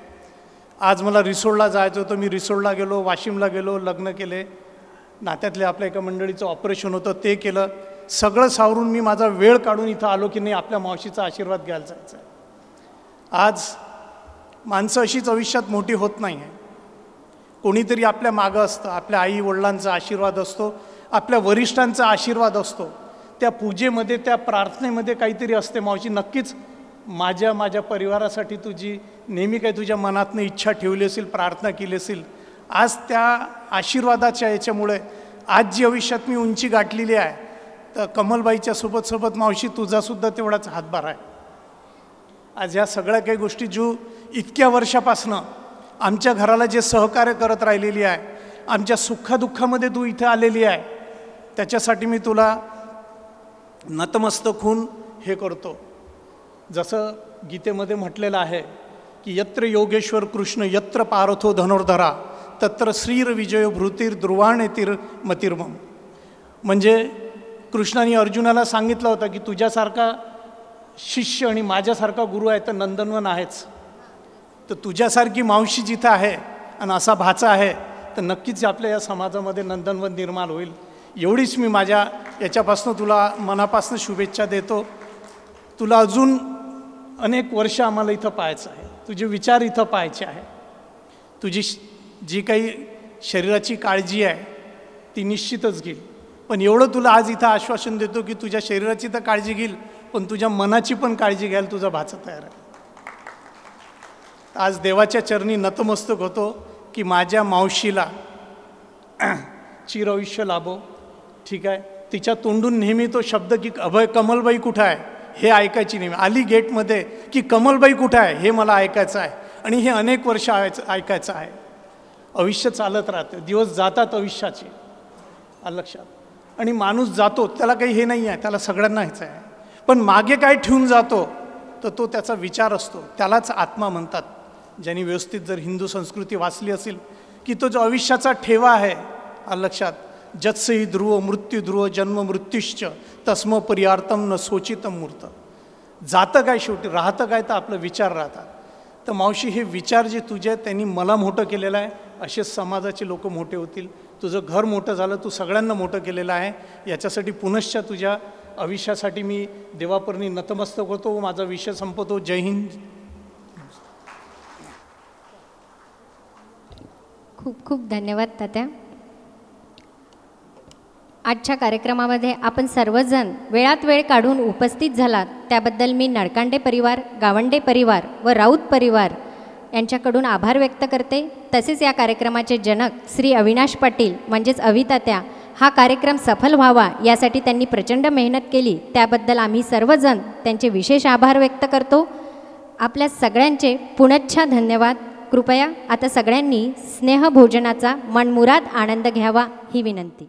आज मला रिसोडला जायचं होतं, मी रिसोडला गेलो, वाशिमला गेलो, लग्न केले, नात्यातले आपल्या एका मंडळीचं ऑपरेशन होतं ते केलं, सगळं सावरून मी माझा वेळ काढून इथं आलो की नाही आपल्या मावशीचा आशीर्वाद घ्यायला जायचं आहे. आज माणसं अशीच आयुष्यात मोठी होत नाही आहे. कोणीतरी आपल्या मागं असतं, आपल्या आई वडिलांचा आशीर्वाद असतो, आपल्या वरिष्ठांचा आशीर्वाद असतो, त्या पूजेमध्ये त्या प्रार्थनेमध्ये काहीतरी असते. मावशी नक्कीच माझ्या परिवारासाठी तुझी नेहमी काही तुझ्या मनातनं इच्छा ठेवली असेल, प्रार्थना केली असेल. आज त्या आशीर्वादाच्या याच्यामुळे आज जी आयुष्यात मी उंची गाठलेली आहे, तर कमलबाईच्या सोबत मावशी तुझासुद्धा तेवढाच हातभार आहे. आज ह्या सगळ्या काही गोष्टी जो इतक्या वर्षापासनं आमच्या घराला जे सहकार्य करत राहिलेली आहे, आमच्या सुखादुःखामध्ये तू इथं आलेली आहे, त्याच्यासाठी मी तुला नतमस्तक होऊन हे करतो. जसं गीतेमध्ये म्हटलेलं आहे की यत्र योगेश्वर कृष्ण यत्र पार्थो धनुर्धरा तत्र श्रीर विजयो भृतीर ध्रुवाणेतीर मतिर्मम. म्हणजे कृष्णाने अर्जुनाला सांगितलं होतं की तुझ्यासारखा शिष्य आणि माझ्यासारखा गुरु आहे तर नंदनवन आहेच, तर तुझ्यासारखी मावशी जिथं आहे आणि असा भाचा आहे तर नक्कीच आपल्या या समाजामध्ये नंदनवन निर्माण होईल. एवढीच मी माझ्या याच्यापासून तुला मनापासून शुभेच्छा देतो. तुला अजून अनेक वर्ष आम्हाला इथं पाहायचं आहे, तुझे विचार इथं पाहायचे आहे. तुझी जी काही शरीराची काळजी आहे ती निश्चितच घेईल, पण एवढं तुला आज इथं आश्वासन देतो की तुझ्या शरीराची तर काळजी घेईल, पण तुझ्या मनाची पण काळजी घ्यायला तुझा भाचा तयार आहे. आज देवाच्या चरणी नतमस्तक होतो की माझ्या मावशीला चिरआयुष्य लाभो. ठीक आहे, तिच्या तोंडून नेहमी तो शब्द की अभय कमलबाई कुठं आहे हे ऐकायची नेहमी, आली गेटमध्ये की कमलबाई कुठं आहे हे मला ऐकायचं आहे, आणि हे अनेक वर्ष ऐकायचं आहे. आयुष्य चालत राहतं, दिवस जातात आयुष्याचे, लक्षात. आणि माणूस जातो त्याला काही हे नाही आहे, त्याला सगळ्यांना ह्याचं आहे, पण मागे काय ठेवून जातो तर तो त्याचा विचार असतो, त्यालाच आत्मा म्हणतात. ज्यांनी व्यवस्थित जर हिंदू संस्कृती वाचली असेल की तो जो आयुष्याचा ठेवा आहे, लक्षात. जत्सही ध्रुव मृत्यू ध्रुव जन्म मृत्यूश्च तस्म पर्यार्थम न सोचितम मूर्त. जातं काय शेवटी, राहतं काय तर आपलं विचार राहतात. तर मावशी हे विचार जे तुझे आहेत त्यांनी मला मोठं केलेलं आहे, असेच समाजाचे लोक मोठे होतील. तुझं घर मोठं झालं, तू सगळ्यांना मोठं केलेलं आहे. याच्यासाठी पुनश्च तुझ्या आयुष्यासाठी मी देवापर्णी नतमस्तक होतो. माझा विषय संपवतो. जय हिंद. खूप खूप धन्यवाद तात्या. आजच्या कार्यक्रमामध्ये आपण सर्वजण वेळात वेळ काढून उपस्थित झालात त्याबद्दल मी नळकांडे परिवार, गावंडे परिवार व राऊत परिवार यांच्याकडून आभार व्यक्त करते. तसेच या कार्यक्रमाचे जनक श्री अविनाश पाटील म्हणजेच अवितात्या, हा कार्यक्रम सफल व्हावा यासाठी त्यांनी प्रचंड मेहनत केली, त्याबद्दल आम्ही सर्वजण त्यांचे विशेष आभार व्यक्त करतो. आपल्या सगळ्यांचे पुनश्च धन्यवाद. कृपया आता सगळ्यांनी स्नेहभोजनाचा मनमुराद आनंद घ्यावा ही विनंती.